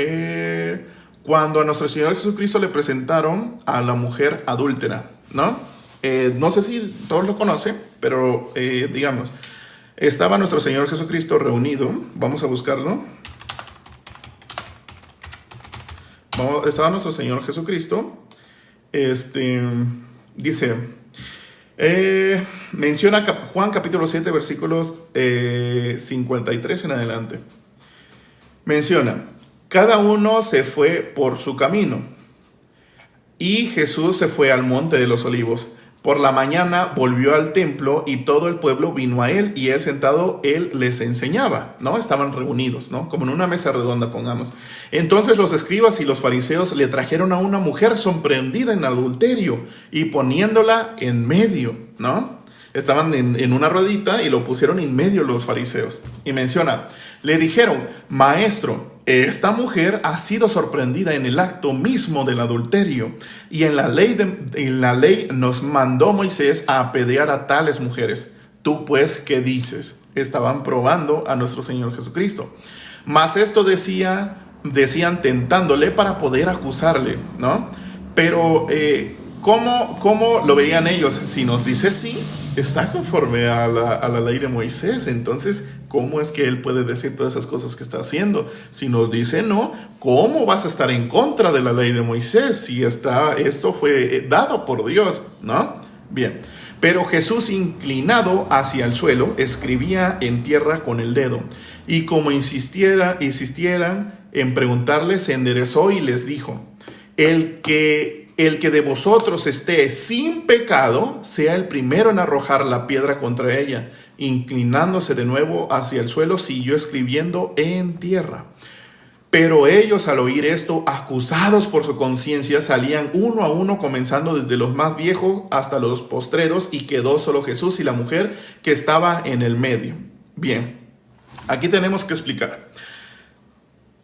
Cuando a nuestro Señor Jesucristo le presentaron a la mujer adúltera, ¿no? No sé si todos lo conocen, pero digamos, estaba nuestro Señor Jesucristo reunido. Vamos a buscarlo. Estaba nuestro Señor Jesucristo. Dice, menciona Juan capítulo 7, versículos 53 en adelante. Menciona, cada uno se fue por su camino, y Jesús se fue al monte de los olivos. Por la mañana volvió al templo y todo el pueblo vino a él, y él sentado, él les enseñaba, ¿no? Estaban reunidos, ¿no? Como en una mesa redonda, pongamos. Entonces los escribas y los fariseos le trajeron a una mujer sorprendida en adulterio y poniéndola en medio, ¿no? Estaban en una ruedita y lo pusieron en medio los fariseos. Y menciona, le dijeron, maestro, esta mujer ha sido sorprendida en el acto mismo del adulterio, y en la ley nos mandó Moisés a apedrear a tales mujeres. Tú pues, ¿qué dices? Estaban probando a nuestro Señor Jesucristo. Mas esto decían tentándole para poder acusarle, ¿no? Pero, ¿cómo lo veían ellos? Si nos dice sí, está conforme a la ley de Moisés. Entonces, ¿cómo es que él puede decir todas esas cosas que está haciendo? Si nos dice no, ¿cómo vas a estar en contra de la ley de Moisés si esto fue dado por Dios, ¿no? Bien, pero Jesús, inclinado hacia el suelo, escribía en tierra con el dedo, y como insistieran en preguntarle, se enderezó y les dijo, el que de vosotros esté sin pecado, sea el primero en arrojar la piedra contra ella. Inclinándose de nuevo hacia el suelo, siguió escribiendo en tierra. Pero ellos, al oír esto, acusados por su conciencia, salían uno a uno, comenzando desde los más viejos hasta los postreros, y quedó solo Jesús y la mujer que estaba en el medio. Bien, aquí tenemos que explicar.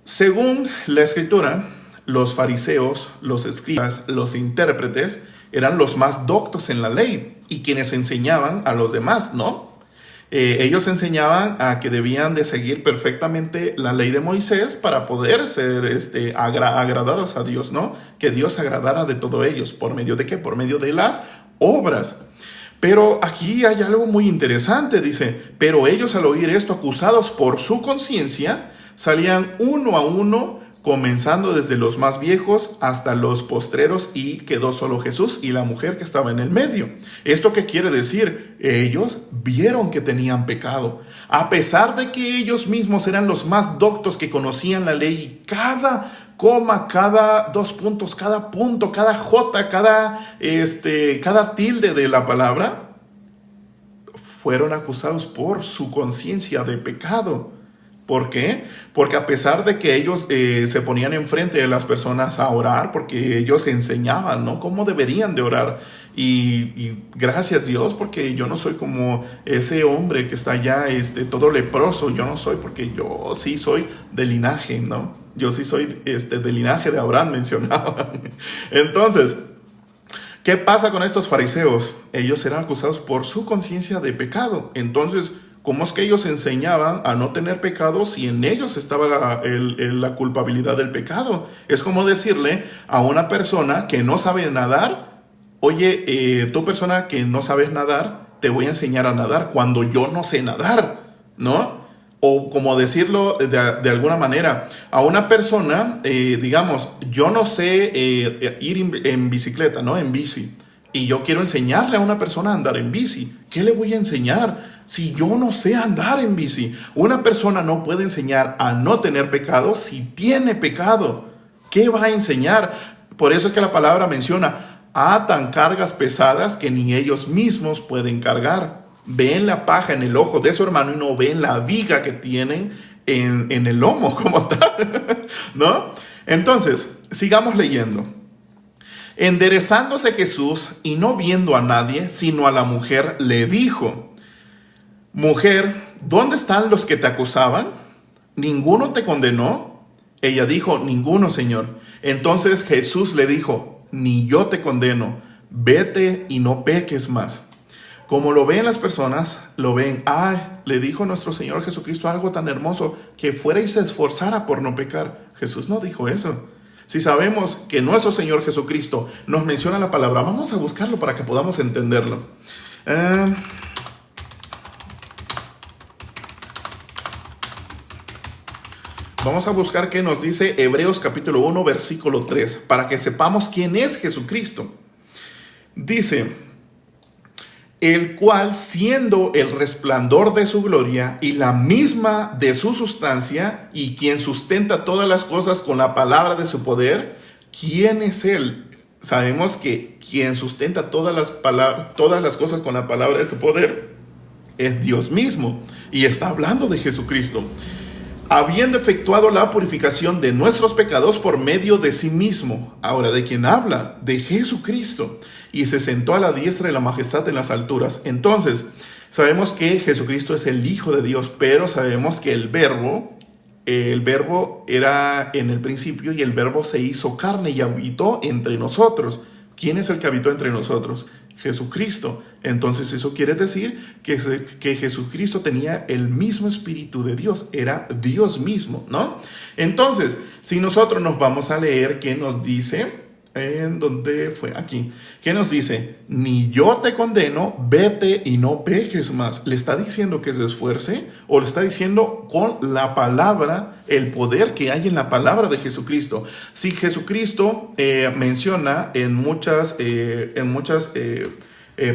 Según la Escritura, los fariseos, los escribas, los intérpretes eran los más doctos en la ley y quienes enseñaban a los demás, ¿no? Ellos enseñaban a que debían de seguir perfectamente la ley de Moisés para poder ser agradados a Dios, ¿no? Que Dios agradara de todos ellos. ¿Por medio de qué? Por medio de las obras. Pero aquí hay algo muy interesante, dice, pero ellos al oír esto, acusados por su conciencia, salían uno a uno, comenzando desde los más viejos hasta los postreros, y quedó solo Jesús y la mujer que estaba en el medio. ¿Esto qué quiere decir? Ellos vieron que tenían pecado. A pesar de que ellos mismos eran los más doctos que conocían la ley, cada coma, cada dos puntos, cada punto, cada jota, cada tilde de la palabra, fueron acusados por su conciencia de pecado. ¿Por qué? Porque a pesar de que ellos se ponían enfrente de las personas a orar, porque ellos enseñaban, ¿no?, cómo deberían de orar. Y gracias Dios, porque yo no soy como ese hombre que está allá todo leproso. Yo no soy, porque yo sí soy de linaje, ¿no? Yo sí soy del linaje de Abraham, mencionaba. Entonces, ¿qué pasa con estos fariseos? Ellos eran acusados por su conciencia de pecado. Entonces, ¿cómo es que ellos enseñaban a no tener pecado si en ellos estaba la culpabilidad del pecado? Es como decirle a una persona que no sabe nadar, oye, tú persona que no sabes nadar, te voy a enseñar a nadar cuando yo no sé nadar, ¿no? O como decirlo de alguna manera, a una persona, digamos, yo no sé ir en bicicleta, ¿no? En bici. Y yo quiero enseñarle a una persona a andar en bici. ¿Qué le voy a enseñar si yo no sé andar en bici? Una persona no puede enseñar a no tener pecado si tiene pecado. ¿Qué va a enseñar? Por eso es que la palabra menciona, atan cargas pesadas que ni ellos mismos pueden cargar. Ven la paja en el ojo de su hermano y no ven la viga que tienen en el lomo como tal, ¿no? Entonces, sigamos leyendo. Enderezándose Jesús y no viendo a nadie, sino a la mujer, le dijo, mujer, ¿dónde están los que te acusaban? ¿Ninguno te condenó? Ella dijo, ninguno, Señor. Entonces Jesús le dijo, ni yo te condeno, vete y no peques más. Como lo ven las personas, lo ven, le dijo nuestro Señor Jesucristo algo tan hermoso, que fuera y se esforzara por no pecar. Jesús no dijo eso. Si sabemos que nuestro Señor Jesucristo nos menciona la palabra, vamos a buscarlo para que podamos entenderlo. Vamos a buscar qué nos dice Hebreos capítulo 1, versículo 3, para que sepamos quién es Jesucristo. Dice, el cual, siendo el resplandor de su gloria y la misma de su sustancia, y quien sustenta todas las cosas con la palabra de su poder, ¿quién es él? Sabemos que quien sustenta todas las cosas con la palabra de su poder es Dios mismo, y está hablando de Jesucristo. Habiendo efectuado la purificación de nuestros pecados por medio de sí mismo. Ahora, ¿de quién habla? De Jesucristo. Y se sentó a la diestra de la majestad en las alturas. Entonces, sabemos que Jesucristo es el Hijo de Dios, pero sabemos que el verbo era en el principio y el verbo se hizo carne y habitó entre nosotros. ¿Quién es el que habitó entre nosotros? Jesucristo. Entonces eso quiere decir que Jesucristo tenía el mismo espíritu de Dios, era Dios mismo, ¿no? Entonces, si nosotros nos vamos a leer, ¿qué nos dice? ¿En dónde fue? Aquí. ¿Qué nos dice? Ni yo te condeno, vete y no peques más. ¿Le está diciendo que se esfuerce? ¿O le está diciendo con la palabra, el poder que hay en la palabra de Jesucristo? Si Jesucristo menciona en muchas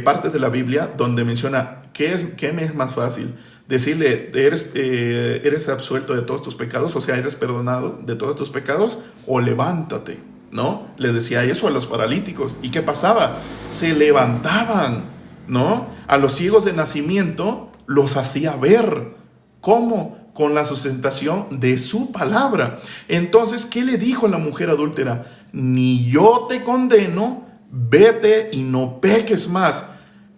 partes de la Biblia donde menciona ¿qué me es más fácil? Decirle, eres absuelto de todos tus pecados, o sea, eres perdonado de todos tus pecados, o levántate, ¿no? Le decía eso a los paralíticos. ¿Y qué pasaba? Se levantaban, ¿no? A los ciegos de nacimiento los hacía ver. ¿Cómo? Con la sustentación de su palabra. Entonces, ¿qué le dijo la mujer adúltera? Ni yo te condeno, vete y no peques más.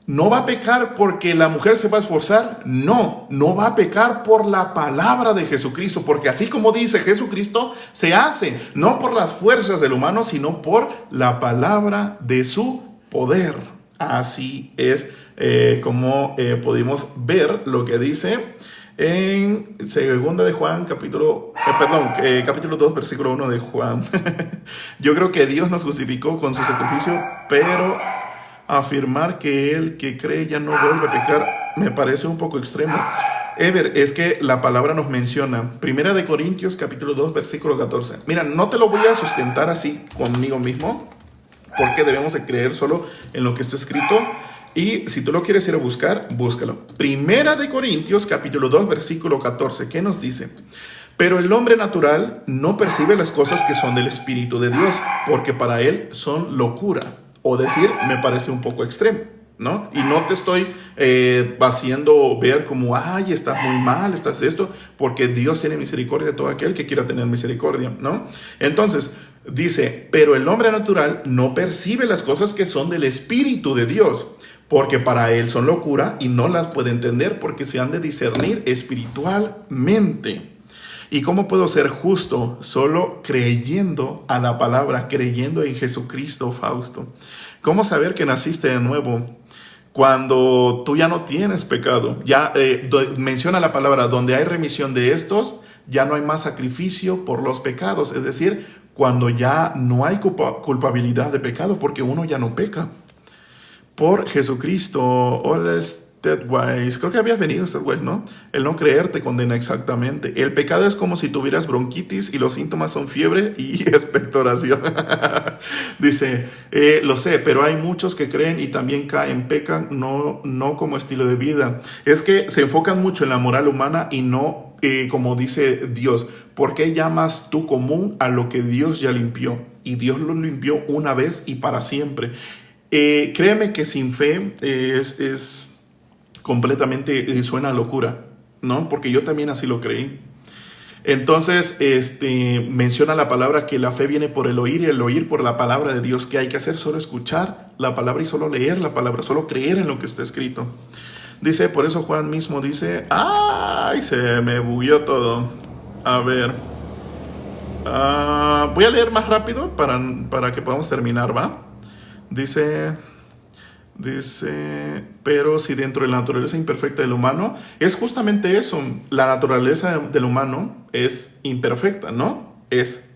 ¿No va a pecar porque la mujer se va a esforzar? No, no va a pecar por la palabra de Jesucristo, porque así como dice Jesucristo, se hace, no por las fuerzas del humano, sino por la palabra de su poder. Así es como pudimos ver lo que dice en segunda de Juan, capítulo 2, versículo 1 de Juan. Yo creo que Dios nos justificó con su sacrificio, pero afirmar que el que cree ya no vuelve a pecar me parece un poco extremo. Es que la palabra nos menciona, Primera de Corintios capítulo 2 versículo 14. Mira, no te lo voy a sustentar así conmigo mismo, porque debemos de creer solo en lo que está escrito. Y si tú lo quieres ir a buscar, búscalo. Primera de Corintios capítulo 2 versículo 14. ¿Qué nos dice? Pero el hombre natural no percibe las cosas que son del Espíritu de Dios, porque para él son locura. O decir, me parece un poco extremo, ¿no? Y no te estoy haciendo ver como, estás muy mal, estás esto, porque Dios tiene misericordia de todo aquel que quiera tener misericordia, ¿no? Entonces, dice, pero el hombre natural no percibe las cosas que son del Espíritu de Dios, porque para él son locura y no las puede entender porque se han de discernir espiritualmente. ¿Y cómo puedo ser justo? Solo creyendo a la palabra, creyendo en Jesucristo, Fausto. ¿Cómo saber que naciste de nuevo? Cuando tú ya no tienes pecado. Ya menciona la palabra, donde hay remisión de estos, ya no hay más sacrificio por los pecados. Es decir, cuando ya no hay culpabilidad de pecado, porque uno ya no peca. Por Jesucristo. Hola, Ted Wise, creo que habías venido Ted Wise, ¿no? El no creer te condena exactamente. El pecado es como si tuvieras bronquitis y los síntomas son fiebre y expectoración. Dice, lo sé, pero hay muchos que creen y también caen, pecan, no como estilo de vida. Es que se enfocan mucho en la moral humana y no como dice Dios. ¿Por qué llamas tú común a lo que Dios ya limpió? Y Dios lo limpió una vez y para siempre. Créeme que sin fe es completamente, suena a locura, ¿no? Porque yo también así lo creí. Entonces, menciona la palabra que la fe viene por el oír y el oír por la palabra de Dios. ¿Qué hay que hacer? Solo escuchar la palabra y solo leer la palabra, solo creer en lo que está escrito. Dice, por eso Juan mismo dice, ¡ay! Se me bugueó todo. A ver. Voy a leer más rápido para que podamos terminar, ¿va? Dice, pero si dentro de la naturaleza imperfecta del humano, es justamente eso, la naturaleza del humano es imperfecta, ¿no? Es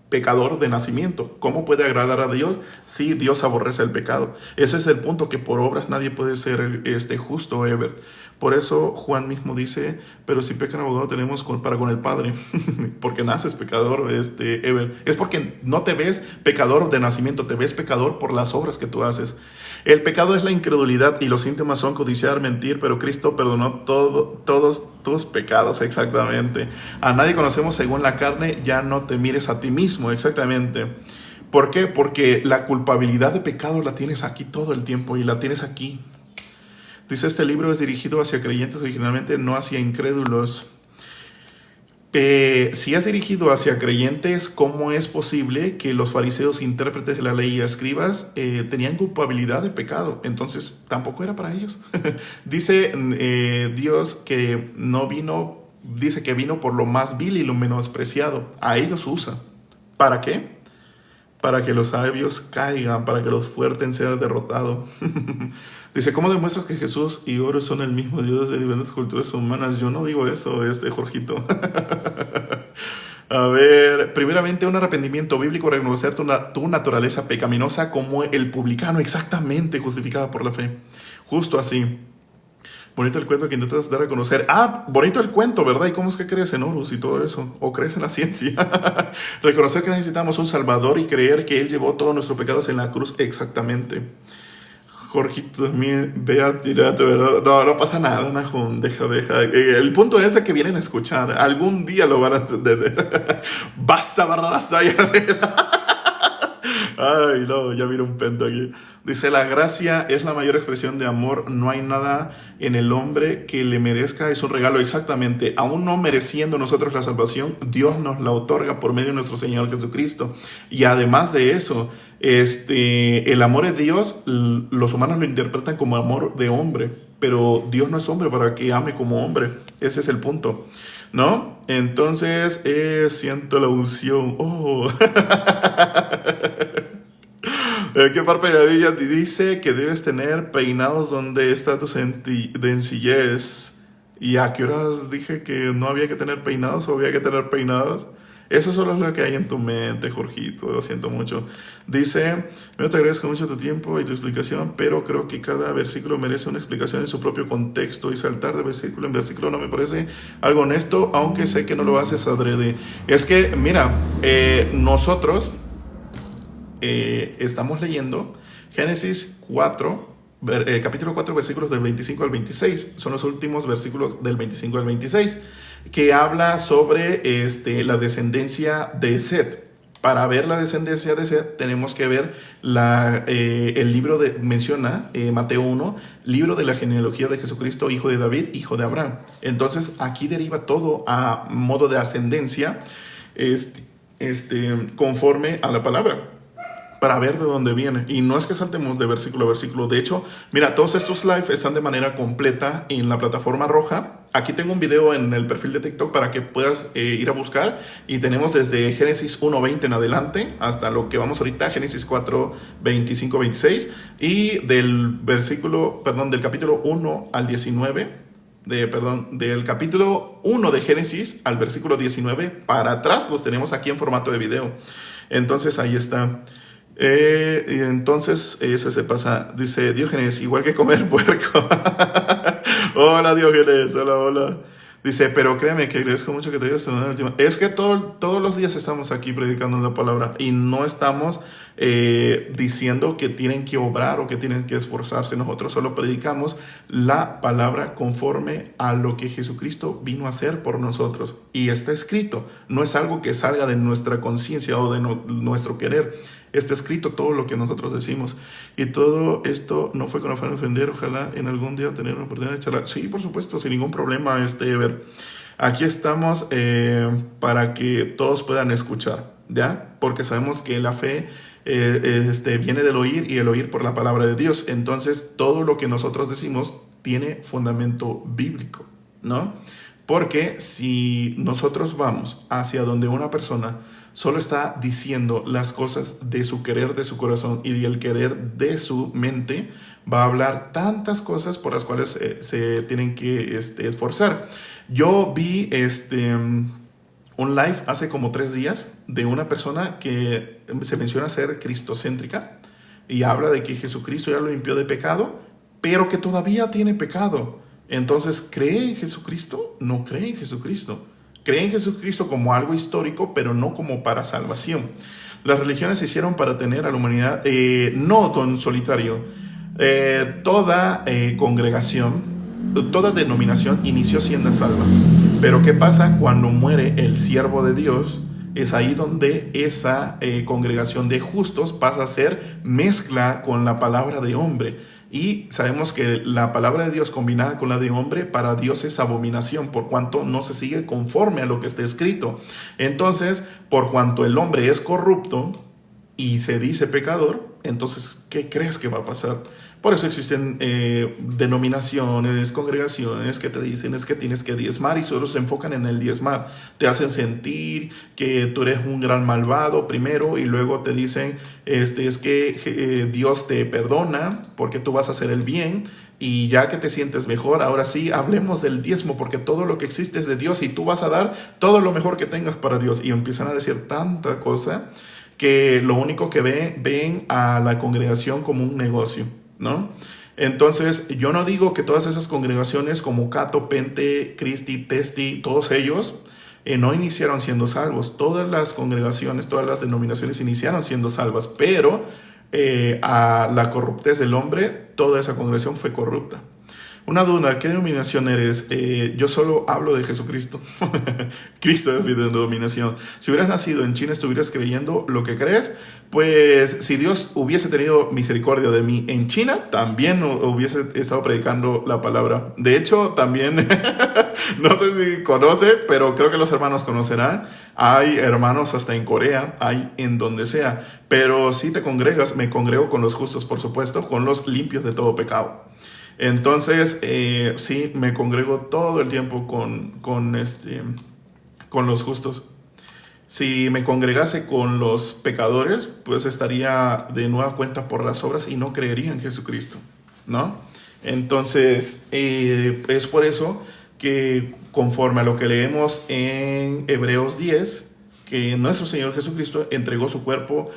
pecador de nacimiento. ¿Cómo puede agradar a Dios si Dios aborrece el pecado? Ese es el punto, que por obras nadie puede ser justo, Ever. Por eso Juan mismo dice, pero si pecan abogado tenemos para con el Padre, porque naces pecador, Ever. Es porque no te ves pecador de nacimiento, te ves pecador por las obras que tú haces. El pecado es la incredulidad y los síntomas son codiciar, mentir, pero Cristo perdonó todos tus pecados, exactamente. A nadie conocemos según la carne, ya no te mires a ti mismo, exactamente. ¿Por qué? Porque la culpabilidad de pecado la tienes aquí todo el tiempo y la tienes aquí. Dice, este libro es dirigido hacia creyentes originalmente, no hacia incrédulos. Si has dirigido hacia creyentes, ¿cómo es posible que los fariseos, intérpretes de la ley y escribas tenían culpabilidad de pecado? Entonces, tampoco era para ellos. Dice Dios que no vino, dice que vino por lo más vil y lo menospreciado. A ellos usa. ¿Para qué? Para que los sabios caigan, para que los fuertes sean derrotados. Dice, ¿cómo demuestras que Jesús y Horus son el mismo Dios de diferentes culturas humanas? Yo no digo eso, Jorgito. A ver, primeramente un arrepentimiento bíblico, reconocer tu naturaleza pecaminosa como el publicano, exactamente, justificada por la fe. Justo así. Bonito el cuento que intentas dar a conocer. Bonito el cuento, ¿verdad? ¿Y cómo es que crees en Horus y todo eso? ¿O crees en la ciencia? Reconocer que necesitamos un Salvador y creer que Él llevó todos nuestros pecados en la cruz, exactamente. Jorgito, ve a tirarte, ¿verdad? No pasa nada, Nahum, deja. El punto es de que vienen a escuchar. Algún día lo van a entender. Vas a barrar Ay, no, ya mira un pento aquí. Dice, la gracia es la mayor expresión de amor. No hay nada en el hombre que le merezca. Es un regalo, exactamente. Aún no mereciendo nosotros la salvación, Dios nos la otorga por medio de nuestro Señor Jesucristo. Y además de eso, el amor de Dios, los humanos lo interpretan como amor de hombre. Pero Dios no es hombre para que ame como hombre. Ese es el punto, ¿no? Entonces, siento la unción. Oh. ¿Qué parte de la Biblia dice que debes tener peinados donde está tu sencillez? ¿Y a qué horas dije que no había que tener peinados o había que tener peinados? Eso solo es lo que hay en tu mente, Jorgito, lo siento mucho. Dice, yo te agradezco mucho tu tiempo y tu explicación, pero creo que cada versículo merece una explicación en su propio contexto y saltar de versículo en versículo no me parece algo honesto, aunque sé que no lo haces adrede. Es que, mira, nosotros estamos leyendo Génesis 4, capítulo 4, versículos del 25 al 26. Son los últimos versículos del 25 al 26, que habla sobre la descendencia de Set. Para ver la descendencia de Set tenemos que ver el libro menciona Mateo 1, libro de la genealogía de Jesucristo, hijo de David, hijo de Abraham. Entonces aquí deriva todo a modo de ascendencia, conforme a la palabra, para ver de dónde viene. Y no es que saltemos de versículo a versículo. De hecho, mira, todos estos live están de manera completa en la plataforma roja. Aquí tengo un video en el perfil de TikTok para que puedas ir a buscar. Y tenemos desde Génesis 1:20 en adelante hasta lo que vamos ahorita, Génesis 4:25-26. Y del capítulo 1 al 19. Del capítulo 1 de Génesis al versículo 19 para atrás los tenemos aquí en formato de video. Entonces ahí está. Y entonces ese se pasa, dice Diógenes, igual que comer puerco. Hola Diógenes, hola, hola. Dice, pero créeme que agradezco mucho que te hayas tenido el último. Es que todos los días estamos aquí predicando la palabra y no estamos diciendo que tienen que obrar o que tienen que esforzarse. Nosotros solo predicamos la palabra conforme a lo que Jesucristo vino a hacer por nosotros. Y está escrito, no es algo que salga de nuestra conciencia o de nuestro querer. Está escrito todo lo que nosotros decimos. Y todo esto no fue con afán de ofender. Ojalá en algún día tener una oportunidad de charlar. Sí, por supuesto, sin ningún problema, Ever. Aquí estamos para que todos puedan escuchar, ¿ya? Porque sabemos que la fe viene del oír y el oír por la palabra de Dios. Entonces, todo lo que nosotros decimos tiene fundamento bíblico, ¿no? Porque si nosotros vamos hacia donde una persona solo está diciendo las cosas de su querer, de su corazón y el querer de su mente, va a hablar tantas cosas por las cuales se tienen que esforzar. Yo vi un live hace como 3 días de una persona que se menciona ser cristocéntrica y habla de que Jesucristo ya lo limpió de pecado, pero que todavía tiene pecado. Entonces, ¿cree en Jesucristo? No cree en Jesucristo. Cree en Jesucristo como algo histórico, pero no como para salvación. Las religiones se hicieron para tener a la humanidad, no don solitario. Toda congregación, toda denominación inició siendo salva. Pero ¿qué pasa cuando muere el siervo de Dios? Es ahí donde esa congregación de justos pasa a ser mezcla con la palabra de hombre. Y sabemos que la palabra de Dios combinada con la de hombre para Dios es abominación, por cuanto no se sigue conforme a lo que está escrito. Entonces, por cuanto el hombre es corrupto y se dice pecador, entonces, ¿qué crees que va a pasar? Por eso existen denominaciones, congregaciones que te dicen es que tienes que diezmar y solo se enfocan en el diezmar. Te hacen sentir que tú eres un gran malvado primero y luego te dicen es que Dios te perdona porque tú vas a hacer el bien y ya que te sientes mejor, ahora sí, hablemos del diezmo porque todo lo que existe es de Dios y tú vas a dar todo lo mejor que tengas para Dios. Y empiezan a decir tanta cosa que lo único que ven a la congregación como un negocio, ¿no? Entonces, yo no digo que todas esas congregaciones como Cato, Pente, Cristi, Testi, todos ellos no iniciaron siendo salvos. Todas las congregaciones, todas las denominaciones iniciaron siendo salvas, pero a la corruptez del hombre, toda esa congregación fue corrupta. Una duda, ¿qué denominación eres? Yo solo hablo de Jesucristo. Cristo es mi denominación. Si hubieras nacido en China, estuvieras creyendo lo que crees, pues si Dios hubiese tenido misericordia de mí en China, también hubiese estado predicando la palabra. De hecho, también, no sé si conoce, pero creo que los hermanos conocerán. Hay hermanos hasta en Corea, hay en donde sea. Pero si te congregas, me congrego con los justos, por supuesto, con los limpios de todo pecado. Entonces, sí, me congrego todo el tiempo con los justos. Si me congregase con los pecadores, pues estaría de nueva cuenta por las obras y no creería en Jesucristo, ¿no? Entonces, es por eso que conforme a lo que leemos en Hebreos 10, que nuestro Señor Jesucristo entregó su cuerpo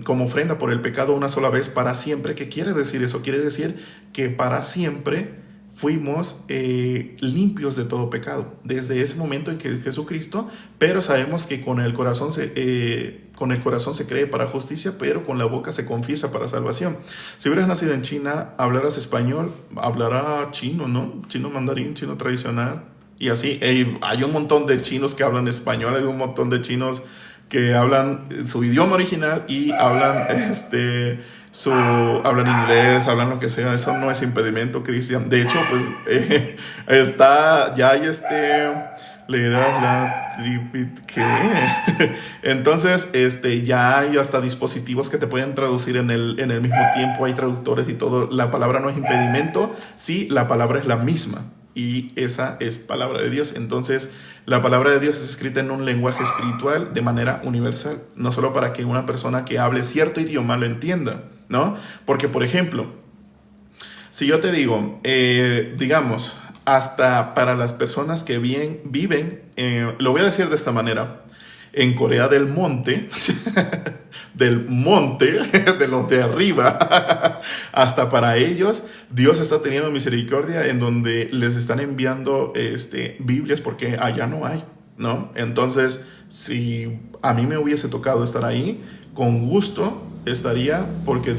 como ofrenda por el pecado una sola vez para siempre. ¿Qué quiere decir eso? Quiere decir que para siempre fuimos limpios de todo pecado desde ese momento en que Jesucristo, pero sabemos que con el corazón se cree para justicia, pero con la boca se confiesa para salvación. Si hubieras nacido en China, hablarás español, hablará chino, ¿no? Chino mandarín, chino tradicional y así. Hay un montón de chinos que hablan español, hay un montón de chinos que hablan su idioma original y hablan hablan inglés, hablan lo que sea. Eso no es impedimento, Cristian. De hecho, pues ya hay leerás la ¿qué? Entonces, ya hay hasta dispositivos que te pueden traducir en el mismo tiempo. Hay traductores y todo. La palabra no es impedimento, sí, la palabra es la misma. Y esa es palabra de Dios. Entonces, la palabra de Dios es escrita en un lenguaje espiritual de manera universal, no solo para que una persona que hable cierto idioma lo entienda, ¿no? Porque, por ejemplo, si yo te digo, digamos, hasta para las personas que viven, lo voy a decir de esta manera, En Corea del Monte, del monte, de los de arriba, hasta para ellos, Dios está teniendo misericordia en donde les están enviando Biblias porque allá no hay, ¿no? Entonces, si a mí me hubiese tocado estar ahí, con gusto estaría porque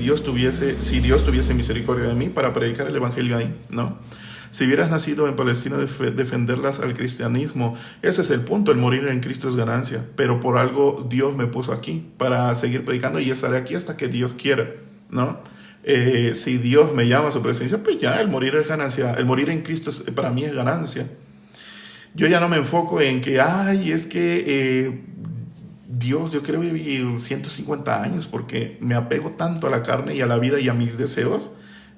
si Dios tuviese misericordia de mí para predicar el evangelio ahí, ¿no? Si hubieras nacido en Palestina, defenderlas al cristianismo, ese es el punto, el morir en Cristo es ganancia, pero por algo Dios me puso aquí para seguir predicando y estaré aquí hasta que Dios quiera, ¿no? Si Dios me llama a su presencia, pues ya, el morir es ganancia, el morir en Cristo para mí es ganancia. Yo ya no me enfoco en que, es que Dios, yo quiero vivir 150 años porque me apego tanto a la carne y a la vida y a mis deseos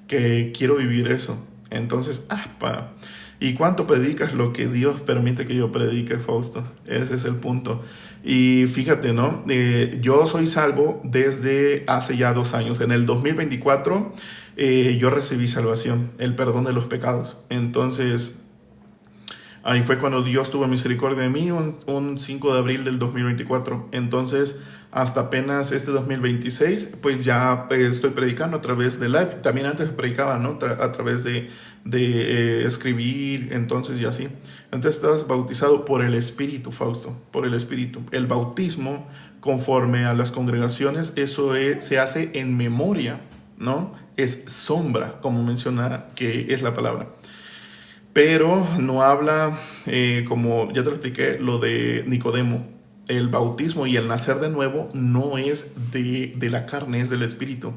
que quiero vivir eso. Entonces, ¿y cuánto predicas lo que Dios permite que yo predique, Fausto? Ese es el punto. Y fíjate, ¿no? Yo soy salvo desde hace ya 2 años. En el 2024 yo recibí salvación, el perdón de los pecados. Entonces, ahí fue cuando Dios tuvo misericordia de mí, un 5 de abril del 2024. Entonces, hasta apenas este 2026, pues ya estoy predicando a través de live. También antes predicaba, ¿no? A través de escribir, entonces y así. Entonces estás bautizado por el Espíritu, Fausto, por el Espíritu. El bautismo, conforme a las congregaciones, eso se hace en memoria, ¿no? Es sombra, como menciona que es la palabra. Pero no habla, como ya te lo expliqué, lo de Nicodemo. El bautismo y el nacer de nuevo no es de la carne, es del Espíritu.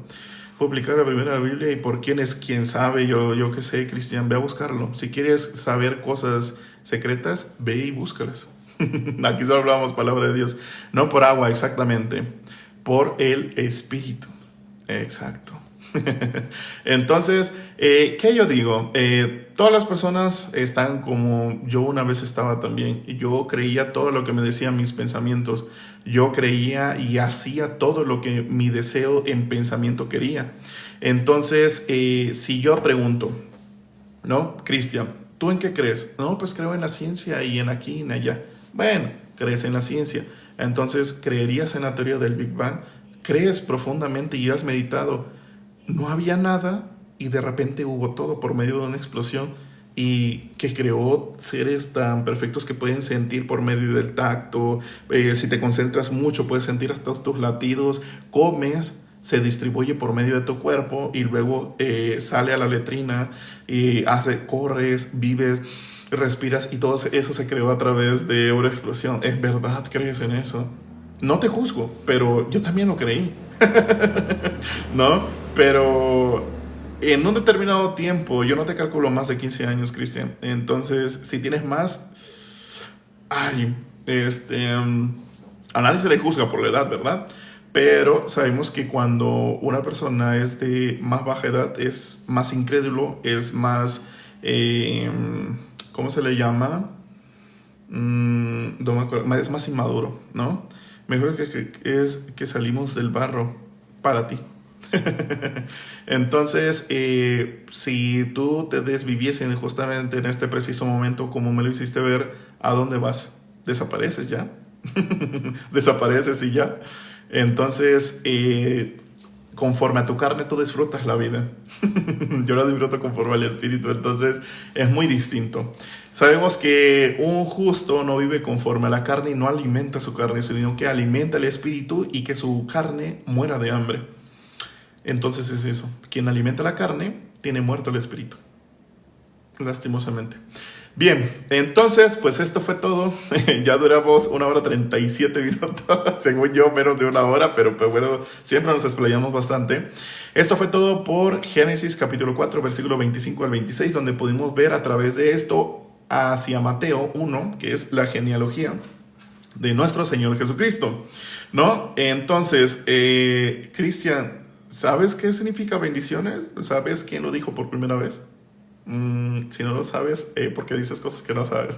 Puedo aplicar la primera Biblia y por quién sabe, yo qué sé, Cristian, ve a buscarlo. Si quieres saber cosas secretas, ve y búscalas. Aquí solo hablamos palabra de Dios. No por agua, exactamente. Por el Espíritu. Exacto. Entonces, ¿qué yo digo? Todas las personas están como yo una vez estaba también. Yo creía todo lo que me decían mis pensamientos. Yo creía y hacía todo lo que mi deseo en pensamiento quería. Entonces, si yo pregunto, ¿no? Cristian, ¿tú en qué crees? No, pues creo en la ciencia y en aquí y en allá. Bueno, crees en la ciencia. Entonces, ¿creerías en la teoría del Big Bang? ¿Crees profundamente y has meditado? No había nada y de repente hubo todo por medio de una explosión y que creó seres tan perfectos que pueden sentir por medio del tacto. Si te concentras mucho puedes sentir hasta tus latidos. Comes, se distribuye por medio de tu cuerpo y luego sale a la letrina y corres, vives, respiras y todo eso se creó a través de una explosión. ¿Es verdad? ¿Crees en eso? No te juzgo, pero yo también lo creí. ¿No? Pero en un determinado tiempo, yo no te calculo más de 15 años, Cristian. Entonces, si tienes más, a nadie se le juzga por la edad, ¿verdad? Pero sabemos que cuando una persona es de más baja edad, es más incrédulo, es más, ¿cómo se le llama? No me acuerdo, es más inmaduro, ¿no? Mejor es que salimos del barro para ti. Entonces, si tú te desviviesen justamente en este preciso momento, como me lo hiciste ver, ¿a dónde vas? ¿Desapareces ya? ¿Desapareces y ya? Entonces, conforme a tu carne tú disfrutas la vida. Yo la disfruto conforme al Espíritu, entonces es muy distinto. Sabemos que un justo no vive conforme a la carne y no alimenta su carne, sino que alimenta el Espíritu y que su carne muera de hambre. Entonces es eso, quien alimenta la carne tiene muerto el Espíritu, lastimosamente. Bien, entonces pues esto fue todo. Ya duramos 1 hora 37 minutos, según yo menos de 1 hora, pero pues bueno, siempre nos explayamos bastante. Esto fue todo por Génesis capítulo 4, versículo 25 al 26, donde pudimos ver a través de esto hacia Mateo 1, que es la genealogía de nuestro Señor Jesucristo, ¿no? Entonces, Cristian, ¿sabes qué significa bendiciones? ¿Sabes quién lo dijo por primera vez? Si no lo sabes, ¿por qué dices cosas que no sabes?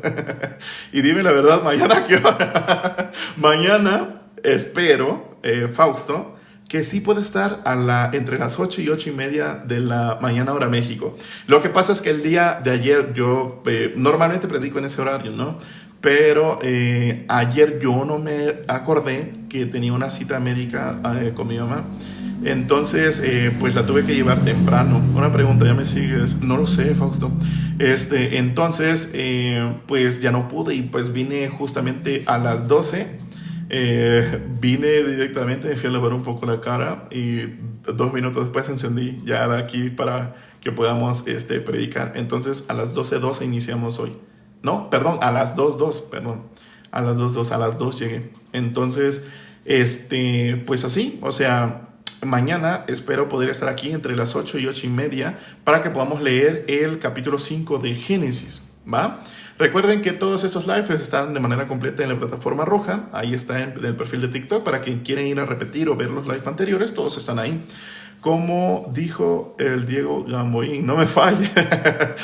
Y dime la verdad, mañana, ¿qué hora? Mañana espero, Fausto, que sí puede estar entre las 8 y 8 y media de la mañana hora México. Lo que pasa es que el día de ayer yo normalmente predico en ese horario, ¿no? Pero ayer yo no me acordé que tenía una cita médica con mi mamá. Entonces, pues la tuve que llevar temprano. Una pregunta, ¿ya me sigues? No lo sé, Fausto. Entonces, pues ya no pude y pues vine justamente a las 12. Vine directamente, me fui a lavar un poco la cara y 2 minutos después encendí ya aquí para que podamos predicar. Entonces, a las 12:12 iniciamos hoy. No, perdón, a las 2:02, perdón. A las 2 llegué. Entonces, pues así, o sea, mañana espero poder estar aquí entre las 8 y 8:30 para que podamos leer el capítulo 5 de Génesis, ¿va? Recuerden que todos estos lives están de manera completa en la plataforma roja. Ahí está en el perfil de TikTok. Para quien quieren ir a repetir o ver los lives anteriores, todos están ahí. Como dijo el Diego Gamboín, no me falle,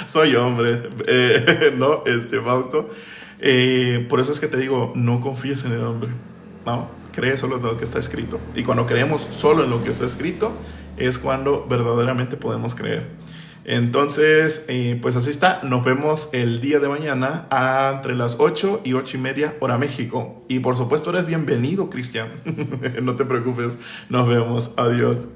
soy hombre, no, Fausto. Por eso es que te digo, no confíes en el hombre, no, cree solo en lo que está escrito. Y cuando creemos solo en lo que está escrito, es cuando verdaderamente podemos creer. Entonces, pues así está. Nos vemos el día de mañana entre las 8 y 8:30 hora México. Y por supuesto eres bienvenido, Cristian. No te preocupes. Nos vemos. Adiós.